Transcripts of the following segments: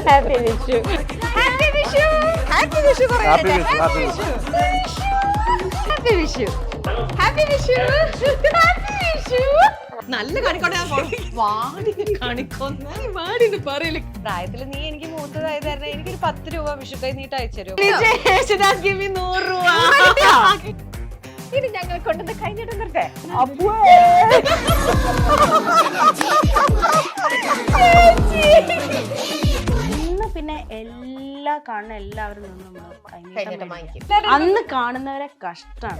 Happy Vishu. Happy Vishu. Happy Vishu പറയട്ടെ. Happy Vishu. Happy Vishu. Happy Vishu. Happy Vishu. നല്ല കാണിക്കോട്ടെ. വാടി കാണിക്കൊന്ന വാടിന്ന് പറയല്. പ്രായത്തില് നീ എനിക്ക് മൂത്തതായത് കാരണം എനിക്കൊരു 10 രൂപ വിഷു കൈ നീട്ട് അയച്ചു തരും. 100 രൂപ. ഇനി ഞങ്ങൾ കൊണ്ടുവന്ന് കഴിഞ്ഞിട്ട് നിർത്തേ. പിന്നെ എല്ലാവരും അന്ന് കാണുന്നവരെ കഷ്ടമാണ്.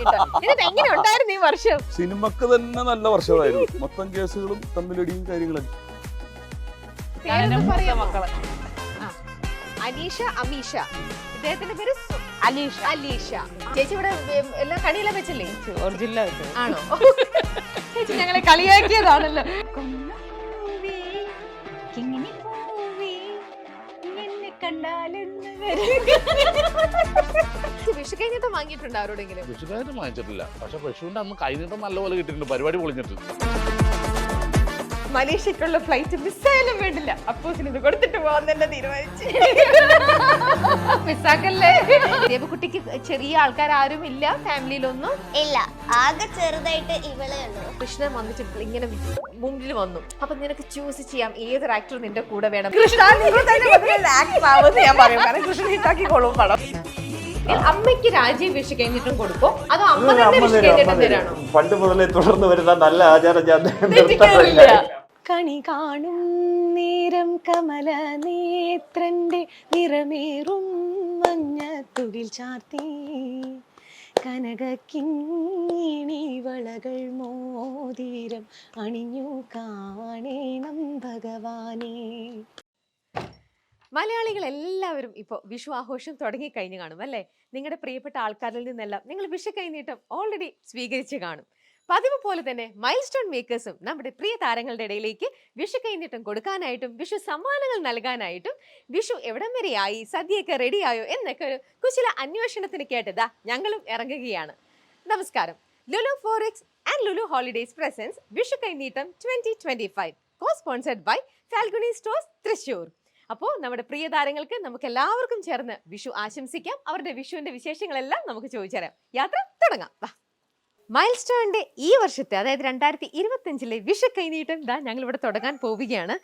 എങ്ങനെ ഉണ്ടായിരുന്നു ഈ വർഷം? സിനിമക്ക് തന്നെ നല്ല വർഷമായിരുന്നു. മൊത്തം കേസുകളും തമ്മിലടിയും കാര്യങ്ങളും. മക്കള് അനീഷ, അമീഷ, ഇദ്ദേഹത്തിന്റെ പേര് അലീഷ. അലീഷ ചേച്ചി ഇവിടെ എല്ലാം കണിയെല്ലാം വെച്ചില്ലേ? ഒറിജിനൽ ആണോ? ചേച്ചി ഞങ്ങളെ കളിയാക്കിയതാണല്ലോ. വിഷു കഴിഞ്ഞിട്ട് വാങ്ങിയിട്ടുണ്ടോ അവരോടെങ്കിലും? വിഷു കഴിഞ്ഞിട്ട് വാങ്ങിച്ചിട്ടില്ല. പക്ഷെ വിഷുവിന്റെ അന്ന് കഴിഞ്ഞിട്ട് നല്ലപോലെ കിട്ടിയിട്ടുണ്ട്. പരിപാടി പൊളിഞ്ഞിട്ടുണ്ട്. മലേഷ്യക്കുള്ള ഫ്ലൈറ്റ് മിസ്സായാലും വേണ്ടില്ല, അപ്പോസിന് ഇത് കൊടുത്തിട്ട് പോകാൻ തന്നെ തീരുമാനിച്ചു. മിസ്സാക്കല്ലേ? ദേവകുട്ടിക്ക് ചെറിയ ആൾക്കാർ ആരും ഇല്ല ഫാമിലിയിലൊന്നും? ഇല്ല, ആകെ ചെറുതായിട്ട് ഇവളെ ഉള്ളൂ. കൃഷ്ണൻ വന്നിട്ട് ഇങ്ങനെ മുമ്പിൽ വന്നു. അപ്പൊ നിനക്ക് ചൂസ് ചെയ്യാം ഏതൊരു ആക്ടർ നിന്റെ കൂടെ വേണം. കൃഷ്ണൻ ഞാൻ പറയും, കാരണം കൃഷ്ണൻ ഹിറ്റാക്കിക്കോളും പടം. അമ്മയ്ക്ക് രാജീവ് വിഷു കഴിഞ്ഞിട്ടും കൊടുക്കോ അതോ അമ്മ തന്നെ വിഷു കഴിഞ്ഞിട്ടും തരാണോ? പണ്ട് മുതലേ തുടർന്ന് വരുന്ന നല്ല ആചാരം ഞാൻ കണി കാണും നേരം കമല നേത്രന്റെ നിറമേറും മഞ്ഞ തുകിൽ ചാർത്തി കനകിങ്ങിണി വളകൾ മോതിരം അണിഞ്ഞു കാണേണം ഭഗവാനേ. മലയാളികൾ എല്ലാവരും ഇപ്പോൾ വിഷു ആഘോഷം തുടങ്ങിക്കഴിഞ്ഞു കാണും അല്ലേ? നിങ്ങളുടെ പ്രിയപ്പെട്ട ആൾക്കാരിൽ നിന്നെല്ലാം നിങ്ങൾ വിഷു കൈനീട്ടം ഓൾറെഡി സ്വീകരിച്ച് കാണും. പതിവ് പോലെ തന്നെ മൈൽ സ്റ്റോൺ മേക്കേഴ്സും നമ്മുടെ പ്രിയ താരങ്ങളുടെ ഇടയിലേക്ക് വിഷു കൈനീട്ടം കൊടുക്കാനായിട്ടും വിഷു സമ്മാനങ്ങൾ നൽകാനായിട്ടും വിഷു എവിടം വരെയായി, സദ്യയൊക്കെ റെഡിയായോ എന്നൊക്കെ ഒരു കുശല അന്വേഷണത്തിന് കേട്ടതാ ഞങ്ങളും ഇറങ്ങുകയാണ്. നമസ്കാരം. Lulu Forex and Lulu Holidays presents Vishu Kaineettam 2025 co-sponsored by Falguni Stores Thrissur. അപ്പോൾ നമ്മുടെ പ്രിയ താരങ്ങൾക്ക് നമുക്ക് എല്ലാവർക്കും ചേർന്ന് വിഷു ആശംസിക്കാം. അവരുടെ വിഷുവിന്റെ വിശേഷങ്ങളെല്ലാം നമുക്ക് ചോദിച്ചറിയാം. യാത്ര തുടങ്ങാം. മൈൽ സ്റ്റോണിന്റെ ഈ വർഷത്തെ, അതായത് 2025 വിഷു കൈനീട്ടം ഞങ്ങൾ ഇവിടെ തുടങ്ങാൻ പോവുകയാണ്.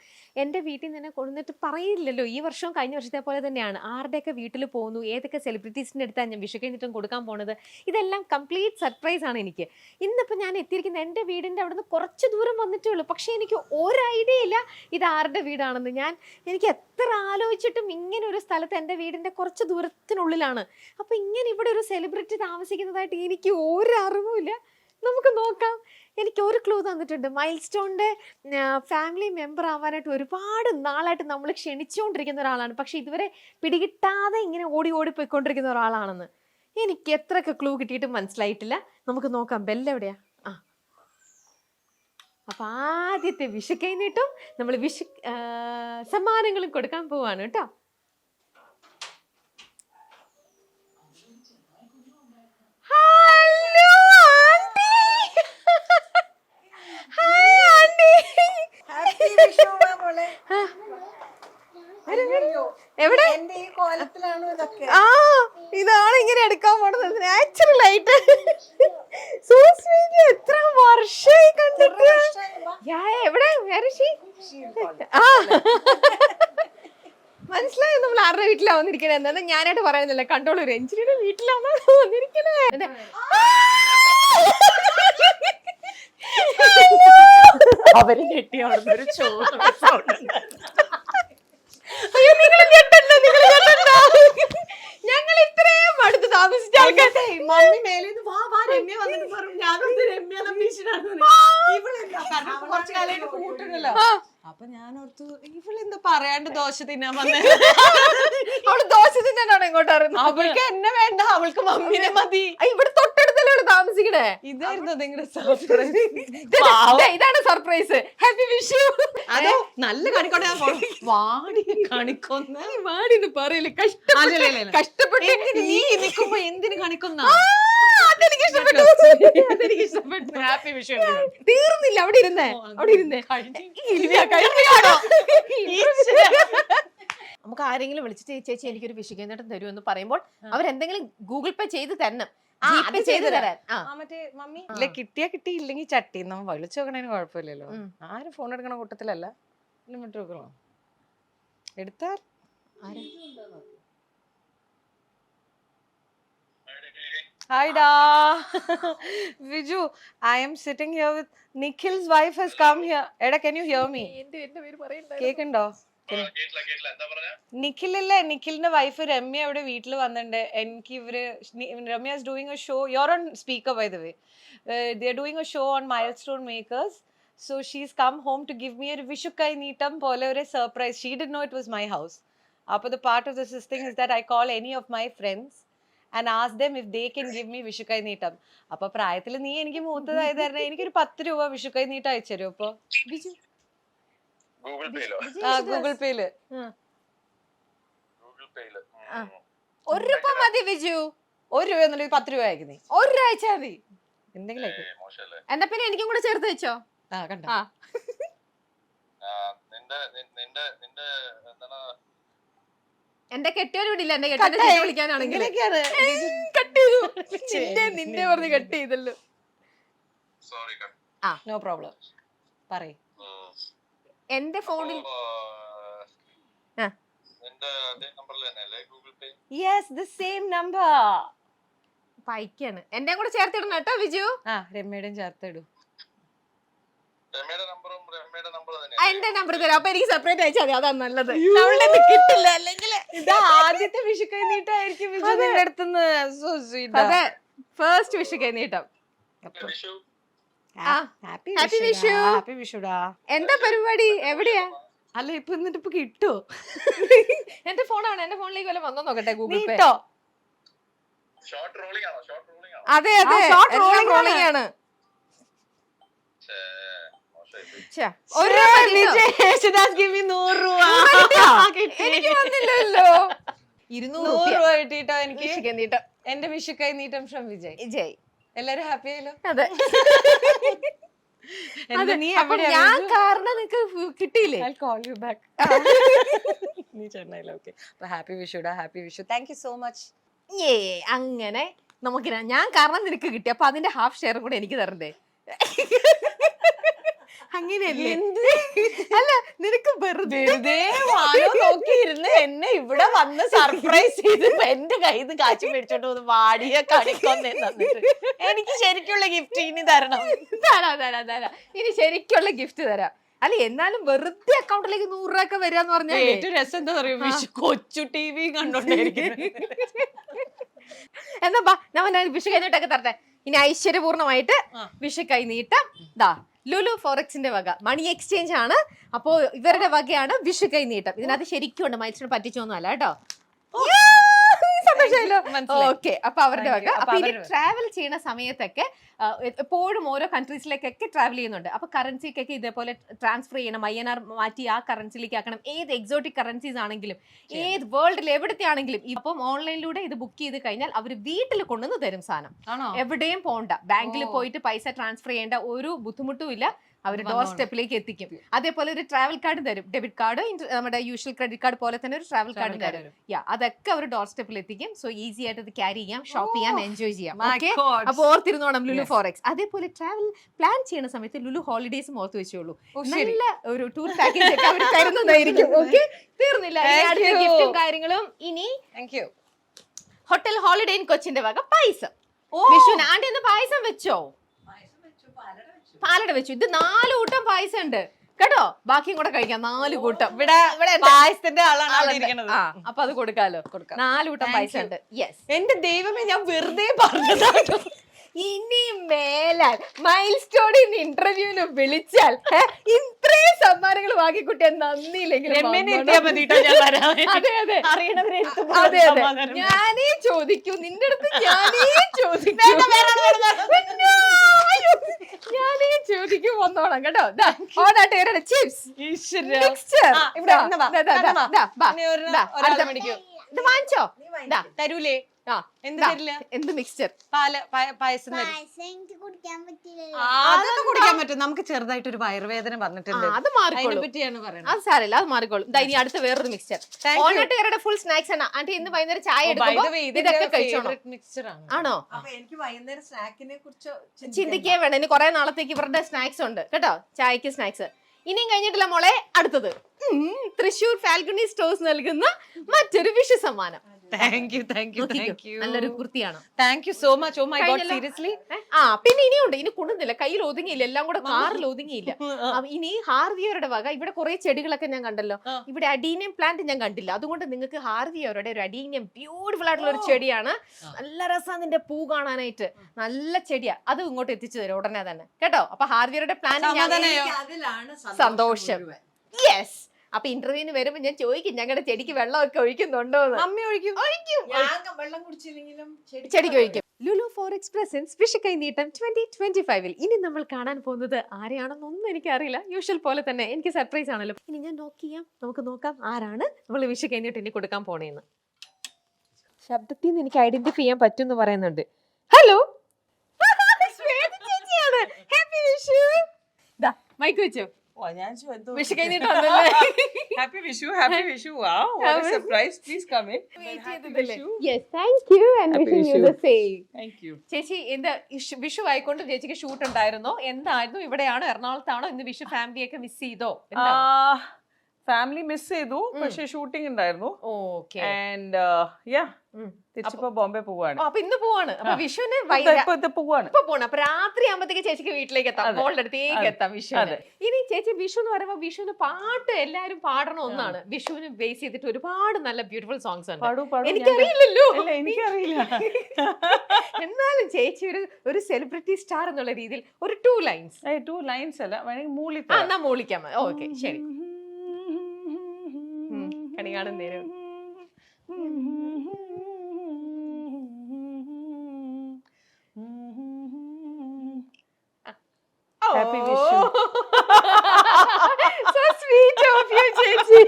എൻ്റെ വീട്ടിൽ നിന്ന് തന്നെ കൊണ്ടുവന്നിട്ട് പറയില്ലല്ലോ, ഈ വർഷവും കഴിഞ്ഞ വർഷത്തെ പോലെ തന്നെയാണ്. ആരുടെയൊക്കെ വീട്ടിൽ പോകുന്നു, ഏതൊക്കെ സെലിബ്രിറ്റീസിൻ്റെ അടുത്താണ് ഞാൻ വിഷു കൈനീട്ടം കൊടുക്കാൻ പോണത്, ഇതെല്ലാം കംപ്ലീറ്റ് സർപ്രൈസ് ആണ് എനിക്ക്. ഇന്നിപ്പോൾ ഞാൻ എത്തിയിരിക്കുന്നത് എൻ്റെ വീടിൻ്റെ അവിടെ നിന്ന് കുറച്ച് ദൂരം വന്നിട്ടേ ഉള്ളൂ. പക്ഷേ എനിക്ക് ഒരു ഐഡിയ ഇല്ല ഇത് ആരുടെ വീടാണെന്ന്. എനിക്ക് എത്ര ആലോചിച്ചിട്ടും ഇങ്ങനെ ഒരു സ്ഥലത്ത് എൻ്റെ വീടിൻ്റെ കുറച്ച് ദൂരത്തിനുള്ളിലാണ്. അപ്പോൾ ഇങ്ങനെ ഇവിടെ ഒരു സെലിബ്രിറ്റി താമസിക്കുന്നതായിട്ട് എനിക്ക് ഒരു അറിവുമില്ല. നമുക്ക് നോക്കാം. എനിക്ക് ഒരു ക്ലൂ തന്നിട്ടുണ്ട്. മൈൽ സ്റ്റോണിൻ്റെ ഫാമിലി മെമ്പർ ആവാനായിട്ട് ഒരുപാട് നാളായിട്ട് നമ്മൾ ക്ഷണിച്ചുകൊണ്ടിരിക്കുന്ന ഒരാളാണ്. പക്ഷെ ഇതുവരെ പിടികിട്ടാതെ ഇങ്ങനെ ഓടി പോയിക്കൊണ്ടിരിക്കുന്ന ഒരാളാണെന്ന് എനിക്ക് എത്രയൊക്കെ ക്ലൂ കിട്ടിയിട്ടും മനസ്സിലായിട്ടില്ല. നമുക്ക് നോക്കാം. ബെല്ലെവിടെയാ? അപ്പൊ ആദ്യത്തെ വിഷു കൈനീട്ടും നമ്മൾ വിഷു സമ്മാനങ്ങളും കൊടുക്കാൻ പോവാണ് കേട്ടോ. എവിടെ? ഇതാണ് ഇങ്ങനെ എടുക്കാൻ പോണത്. നാച്ചുറൽ ആയിട്ട്. എത്ര വർഷമായി കണ്ടിട്ട്. എവിടെ? മനസ്സിലായോ നമ്മൾ ആരുടെ വീട്ടിലാ വന്നിരിക്കണേ? എന്താ ഞാനായിട്ട് പറയുന്നില്ല, കണ്ടോളൂ. രഞ്ജിനിയുടെ വീട്ടിലാണ് വന്നിരിക്കണേ. അവര് ഞെട്ടി അവിടുന്ന് ഒരു ചോറ്. ഞങ്ങൾ ഇത്രയും അടുത്ത് താമസിച്ച ആൾക്കാരുടെ മമ്മി മേലേന്ന് വാ രമ്യ വന്നിട്ട് പറഞ്ഞു ഞാനൊന്ന് രമ്യ കുറച്ചു കാലമായിട്ട് കൂട്ടുന്നല്ലോ. അപ്പൊ ഞാൻ ഓർത്തു ഇവളെന്താ പറയാണ്ട് ദോശ തിന്നാൻ വന്നത്. അവള് ദോശ തിന്നാനാണ് ഇങ്ങോട്ട് അറിയുന്നത്. അവൾക്ക് എന്നെ വേണ്ട, അവൾക്ക് മമ്മീനെ മതി. ഇവിടെ തൊട്ടടുത്തല്ലേ അവള് താമസിക്കണേ. ഇതായിരുന്നു നിങ്ങളുടെ സർപ്രൈസ്. ഇതാണ് സർപ്രൈസ്. ഹാപ്പി വിഷു. അതോ നല്ല കാണിക്കോട്ടെ. വാടി കാണിക്കൊന്ന വാടിന്ന് പറയല്ലേ. കഷ്ടപ്പെട്ട് നീ നിൽക്കുമ്പോ എന്തിനു കാണിക്കുന്ന? അതെനിക്ക് ഇഷ്ടപ്പെട്ടു. ഹാപ്പി വിഷു. തീർന്നില്ല. അവിടെ ഇരുന്നേ. നമുക്ക് ആരെങ്കിലും വിളിച്ചിട്ട് ചേച്ചി എനിക്കൊരു വിഷു കൈ നീട്ടം തരുമെന്ന് പറയുമ്പോൾ അവരെന്തെങ്കിലും ഗൂഗിൾ പേ ചെയ്ത് തരണം, GPay ചെയ്ത് തരാൻ. മറ്റേ മമ്മി ഇല്ല കിട്ടിയാ കിട്ടിയില്ലെങ്കിൽ ചട്ടി നമ്മ വിളിച്ചു നോക്കണേന് കുഴപ്പമില്ലല്ലോ. ആരും ഫോൺ എടുക്കണ കൂട്ടത്തിലല്ല. എടുത്താൽ Hi da. Viju, I am sitting here with Nikhil's wife has come here. Eda, can you hear me? കേക്കുണ്ടോ? നിഖിലില്ലേ, നിഖിലിന്റെ വൈഫ് രമ്യ ഇവിടെ വീട്ടിൽ വന്നിട്ടുണ്ട്. എനിക്ക് ഇവര് Ramya is doing a show. You're on speaker by the way. They're doing a show on Milestone Makers. So she's come home to give me a Vishukai Neetam pole or a surprise. She didn't know it was my house. But the part of this thing is that I call any of my friends and ask them if they can give me Vishukai Neetam. അപ്പൊ പ്രായത്തിൽ നീ എനിക്ക് മൂത്തതായി തരണേ, എനിക്കൊരു 10 രൂപ Vishukai Neetam അയച്ചു തരും. അപ്പൊ ഗൂഗിൾ പേയില് ഒരു രൂപ മതി വിജു. 1 രൂപ എന്നുള്ളത് 10 രൂപ അയക്കുന്നേ. ഒരാഴ്ച മതി. എന്തെങ്കിലും എന്നാ പിന്നെ എനിക്കും കൂടെ ചേർത്ത് വെച്ചോ. കണ്ടോ എന്റെ കെട്ടിയോര് വിടില്ല, എന്റെ കെട്ടിയെ വിളിക്കാനാണെങ്കിൽ നിന്നെ പറഞ്ഞ് കട്ട് ചെയ്തല്ലോ. നോ പ്രോബ്ലം പറയ്. എന്റെ ഫോണിൽ യെസ് ദി സെയിം നമ്പർ പൈക്കാണ്. എന്റെ കൂടെ ചേർത്തിടണം കേട്ടോ വിജു. രമ്യയുടെയും ചേർത്തിടും. എന്റെ നമ്പർ തരാം, അപ്പൊ എനിക്ക് സെപ്പറേറ്റ് അയച്ചാൽ മതി, അതാണ് നല്ലത്. കിട്ടില്ല, അല്ലെങ്കിൽ ഇത് ആദ്യത്തെ വിഷുക്കൈ നീട്ടായിരിക്കും വിജു നിന്റെ അടുത്തുനിന്ന്. അതെ, ഫസ്റ്റ് വിഷു കൈ നീട്ടം. ഹാപ്പി വിഷു. ഹാപ്പി വിഷുടാ. എന്താ പരിപാടി, എവിടെയാ? അല്ല ഇപ്പൊ എന്നിട്ട് ഇപ്പൊ കിട്ടോ? എന്റെ ഫോണാണ്, എന്റെ ഫോണിലേക്ക് വല്ല വന്നോ നോക്കട്ടെ. ഗൂഗിൾ പേ. അതെ അതെ, റോളിംഗ് ആണ്. എനിക്ക് വന്നില്ലല്ലോ. 200 രൂപ കിട്ടിട്ടോ എനിക്ക്. എന്റെ വിഷുക്കൈ നീട്ടം ഫ്രം വിജയ്. എല്ലാരും ഹാപ്പി ആയല്ലോ. അതെ, ഞാൻ കാരണം നിനക്ക് കിട്ടിയില്ലേ? Call you back. നീ ചെന്നൈയില. ഓക്കെ, ഹാപ്പി വിഷുടാ. Happy Vishu. Thank you so much. അങ്ങനെ നമുക്ക് ഞാൻ കാരണം നിനക്ക് കിട്ടി, അപ്പൊ അതിന്റെ ഹാഫ് ഷെയർ കൂടെ എനിക്ക് തരണ്ടേ? അങ്ങനെയല്ലേ? അല്ല, നിനക്ക് വെറുതെ നോക്കിയിരുന്ന് എന്നെ ഇവിടെ വന്ന് സർപ്രൈസ് ചെയ്ത് എന്റെ കയ്യിൽ നിന്ന് കാശ് മേടിച്ചോണ്ട് വന്ന് വാടിയ കളിക്കൊന്നേ തന്നിട്ട് എനിക്ക് ശരിക്കുള്ള ഗിഫ്റ്റ് ഇനി തരണം. തരാം. ഇനി ശരിക്കുള്ള ഗിഫ്റ്റ് തരാം. അല്ല, എന്നാലും വെറുതെ അക്കൗണ്ടിലേക്ക് 100 രൂപ ഒക്കെ വരാന്ന് പറഞ്ഞാൽ ഏറ്റവും രസം എന്താ പറയുക, കൊച്ചു TV കണ്ടോണ്ടിരിക്കും. എന്നാ ബാ, ഞാൻ വിഷു കൈ നീട്ടൊക്കെ തരട്ടെ. ഇനി ഐശ്വര്യപൂർണമായിട്ട് വിഷു കൈ നീട്ടം. ദാ ലുലു ഫോറക്സിന്റെ വക മണി എക്സ്ചേഞ്ച് ആണ്. അപ്പോ ഇവരുടെ വകയാണ് വിഷു കൈ നീട്ടം. ഇതിനകത്ത് ശരിക്കും ഉണ്ട്, മൈസൂരിനെ പറ്റിച്ചൊന്നും അല്ല കേട്ടോ. ഓക്കെ, അപ്പൊ അവരുടെ വക. അപ്പൊ ഇനി ട്രാവൽ ചെയ്യുന്ന സമയത്തൊക്കെ എപ്പോഴും ഓരോ കൺട്രീസിലേക്കൊക്കെ ട്രാവൽ ചെയ്യുന്നുണ്ട്. അപ്പൊ കറൻസിക്കൊക്കെ ഇതേപോലെ ട്രാൻസ്ഫർ ചെയ്യണം, INR മാറ്റി ആ കറൻസിയിലേക്ക് ആക്കണം. ഏത് എക്സോട്ടിക് കറൻസീസ് ആണെങ്കിലും, ഏത് വേൾഡിൽ എവിടത്തെ ആണെങ്കിലും ഇപ്പം ഓൺലൈനിലൂടെ ഇത് ബുക്ക് ചെയ്ത് കഴിഞ്ഞാൽ അവർ വീട്ടിൽ കൊണ്ടുവന്ന് തരും സാധനം. എവിടെയും പോണ്ട, ബാങ്കിൽ പോയിട്ട് പൈസ ട്രാൻസ്ഫർ ചെയ്യേണ്ട ഒരു ബുദ്ധിമുട്ടും ഇല്ല. അവർ ഡോർ സ്റ്റെപ്പിലേക്ക് എത്തിക്കും. അതേപോലെ ഒരു ട്രാവൽ കാർഡ് തരും, ഡെബിറ്റ് കാർഡ്, നമ്മുടെ യൂഷ്വൽ ക്രെഡിറ്റ് കാർഡ് പോലെ തന്നെ ഒരു ട്രാവൽ കാർഡ് തരും. അതൊക്കെ അവർ ഡോർ സ്റ്റെപ്പിൽ എത്തിക്കും. സോ ഈസി ആയിട്ട് ഇത് ക്യാരി ചെയ്യാം, ഷോപ്പ് ചെയ്യാം, എൻജോയ് ചെയ്യാം. ഓക്കെ, അപ്പൊ ഓർത്തിരുന്നോണം ലുലു ഫോറക്സ്. അതേപോലെ ട്രാവൽ പ്ലാൻ ചെയ്യുന്ന സമയത്ത് ലുലു ഹോളിഡേസും ഓർത്ത് വെച്ചോളൂ. നല്ല ഒരു ടൂർ പാക്കേജ് ഒക്കെ അവർ തരുന്നതായിരിക്കും. ഓക്കെ, തീർന്നില്ല, ഗിഫ്റ്റും കാര്യങ്ങളും. ഇനി ഹോട്ടൽ ഹോളിഡേ ഇൻ കൊച്ചിന്റെ വക പായസം. വിഷുവിന് ആണ്ടി ഒന്ന് പായസം വെച്ചോ? പാലട വെച്ചു. ഇത് 4 കൂട്ടം പായസം ഉണ്ട് കേട്ടോ, ബാക്കിയും കൂടെ കഴിക്കാം. 4 കൂട്ടം. ഇവിടെ പായസത്തിന്റെ ആളാണ്. അപ്പൊ അത് കൊടുക്കാലോ. 4 കൂട്ടം പായസം ഉണ്ട്. യെസ്, എന്റെ ദൈവമേ, ഞാൻ വെറുതെ പറഞ്ഞതാണ്. ഇനി മേലാൽ മൈൽ സ്റ്റോണിന് ഇന്റർവ്യൂവിന് വിളിച്ചാൽ ഇത്രയും സമ്മാനങ്ങൾ വാങ്ങിക്കുട്ടിയാൽ നന്ദിയില്ലെങ്കിൽ ഞാനേ ചോദിക്കൂ, നിന്റെ അടുത്ത് ഞാനേ ചോദിക്കും വന്നോളാം കേട്ടോ. ചിപ്സ് ഇത് വാങ്ങിച്ചോ? തരൂലേ? ആ എന്ത് ദാ, തരില്ല? എന്ത് മിക്സ്ചർ? പായസം തരും. പായസം എനിക്ക് കുടിക്കാൻ പറ്റില്ല. അതൊക്കെ കുടിക്കാൻ പറ്റും. നമുക്ക് ചെറുതായിട്ട് ഒരു വയറുവേദന പറഞ്ഞിട്ടുണ്ട്. അത് അതിനെ മാറിക്കോളും. പറ്റിയാണ് പറയുന്നത്. അത് സാരമില്ല, അത് മാറിക്കോളും. ദാ ഇനി അടുത്ത വേറൊരു മിക്സ്ചർ. Thank you. ഓണാട്ടുകാരുടെ ഫുൾ സ്നാക്സ് ആണ് ആന്റി. ഇന്ന് വൈകുന്നേരം ചായ By എടുക്കുമ്പോ the way, ഇത് ഇതൊക്കെ എന്റെ കഴിച്ചോണം. favorite mixture ആണ്. ആണോ? അപ്പൊ എനിക്ക് വൈകുന്നേരം സ്നാക്കിനെ കുറിച്ച് ചിന്തിക്കേ വേണം. ഇനി കുറെ നാളത്തേക്ക് ഇവരുടെ സ്നാക്സ് ഉണ്ട് കേട്ടോ, ചായക്ക് സ്നാക്സ്. ഇനിയും കഴിഞ്ഞിട്ടില്ല മോളെ, അടുത്തത് തൃശൂർ ഫാൽക്കണി സ്റ്റോഴ്സ് നൽകുന്ന മറ്റൊരു വിഷു സമ്മാനം. Thank you, thank you, നോക്കിക്കോ, thank you. നല്ലൊരു കുർത്തിയാണ്. Thank you so much. Oh my god, കഴിഞ്ഞല്ലോ. seriously? ആ പിന്നെ ഇനിയുണ്ട്, ഇനി കൊണ്ടുന്നില്ല, കയ്യിൽ ഒതുങ്ങിയില്ല, എല്ലാം കൂടെ കാറിൽ ഒതുങ്ങിയില്ല. ഇനി ഹാർവിയറുടെ വക ഇവിടെ കുറെ ചെടികളൊക്കെ ഞാൻ കണ്ടല്ലോ. ഇവിടെ അഡീനിയം പ്ലാന്റ് ഞാൻ കണ്ടില്ല, അതുകൊണ്ട് നിങ്ങൾക്ക് ഹാർവിയറുടെ ഒരു അഡീനിയം ബ്യൂട്ടിഫുൾ ആയിട്ടുള്ള ഒരു ചെടിയാണ്. നല്ല രസമാണ് ഇതിന്റെ പൂ കാണാനായിട്ട്, നല്ല ചെടിയാ. അത് ഇങ്ങോട്ട് എത്തിച്ചു തരും ഉടനെ തന്നെ കേട്ടോ. അപ്പൊ ഹാർവിയറുടെ പ്ലാന്റ് അതിലാണ് സന്തോഷം. യെസ്. അപ്പൊ ഇന്റർവ്യൂവിന് വരുമ്പോ ഞാൻ ചോദിക്കും ഞങ്ങളുടെ ചെടിക്ക് വെള്ളമൊക്കെ ഒഴിക്കുന്നുണ്ടോ എന്ന്. മമ്മി ഒഴിക്കും. വെള്ളം കുടിച്ചില്ലെങ്കിലും ചെടിക്ക് ഒഴിക്കും. ലുലു ഫോറെക്സ് പ്രസൻസ് വിഷുക്കൈ നീട്ടം 2025 ഇനി നമ്മൾ കാണാൻ പോകുന്നത് ആരെയാണെന്നൊന്നും എനിക്കറിയില്ല. യൂഷ്വൽ പോലെ തന്നെ എനിക്ക് സർപ്രൈസ് ആണല്ലോ. ഇനി ഞാൻ നമുക്ക് നോക്കാം ആരാണ് നമ്മൾ വിഷുക്കൈ നീട്ടം ഇനി കൊടുക്കാൻ പോണേന്ന്. ശബ്ദത്തിൽ നിന്ന് എനിക്ക് ഐഡന്റിഫൈ ചെയ്യാൻ പറ്റും എന്ന് പറയുന്നുണ്ട്. ഹലോ, ശ്വേത ചേച്ചിയാണ്. ഹാപ്പി വിഷു. ദാ മൈക്ക് വെച്ചോ. ഞാൻ വിഷുക്കൈ നീട്ടം വന്നല്ലേ? Happy Vishu, happy Vishu. Wow, what a surprise. Please come in. Yes, thank you and wishing you the same. Thank you. ചേച്ചി എന്താ വിഷു ആയിക്കൊണ്ട് ചേച്ചിക്ക് ഷൂട്ട് ഉണ്ടായിരുന്നോ? എന്തായിരുന്നു? ഇവിടെയാണോ എറണാകുളത്താണോ? ഇന്ന് വിഷു ഫാമിലിയൊക്കെ മിസ് ചെയ്തോ? ഫാമിലി മിസ് ചെയ്തു, പക്ഷെ ഷൂട്ടിംഗ് ഉണ്ടായിരുന്നു. ഓക്കെ. ആൻഡ് യാ തിരിച്ചിപ്പോ ബോംബെ പോവാണ്. അപ്പൊ ഇന്ന് പോവാണ്. അപ്പൊ വിഷുവിന് ഇപ്പൊ പോവാണ്. ഇപ്പൊ പോണം. അപ്പൊ രാത്രി ആകുമ്പത്തേക്ക് ചേച്ചിക്ക് വീട്ടിലേക്ക് എത്താം, മോളുടെ അടുത്തേക്ക് എത്താം വിഷുവിന്. ഇനി ചേച്ചി വിഷു എന്ന് പറയുമ്പോ വിഷുവിന് പാട്ട് എല്ലാരും പാടണം ഒന്നാണ്. വിഷുവിന് ബേസ് ചെയ്തിട്ട് ഒരുപാട് നല്ല ബ്യൂട്ടിഫുൾ സോങ്സ് ഉണ്ട്. എനിക്കറിയില്ലല്ലോ. എനിക്കറിയില്ല. എന്നാലും ചേച്ചി ഒരു സെലിബ്രിറ്റി സ്റ്റാർ എന്നുള്ള രീതിയിൽ ഒരു 2 lines. 2 lines അല്ല, വേണമെങ്കിൽ മൂളി എന്നാ മൂളിക്കാൻ. ഓക്കെ ശരി. കണി കാണും നേരം. Happy Vishu. So sweet of you, ചേച്ചി.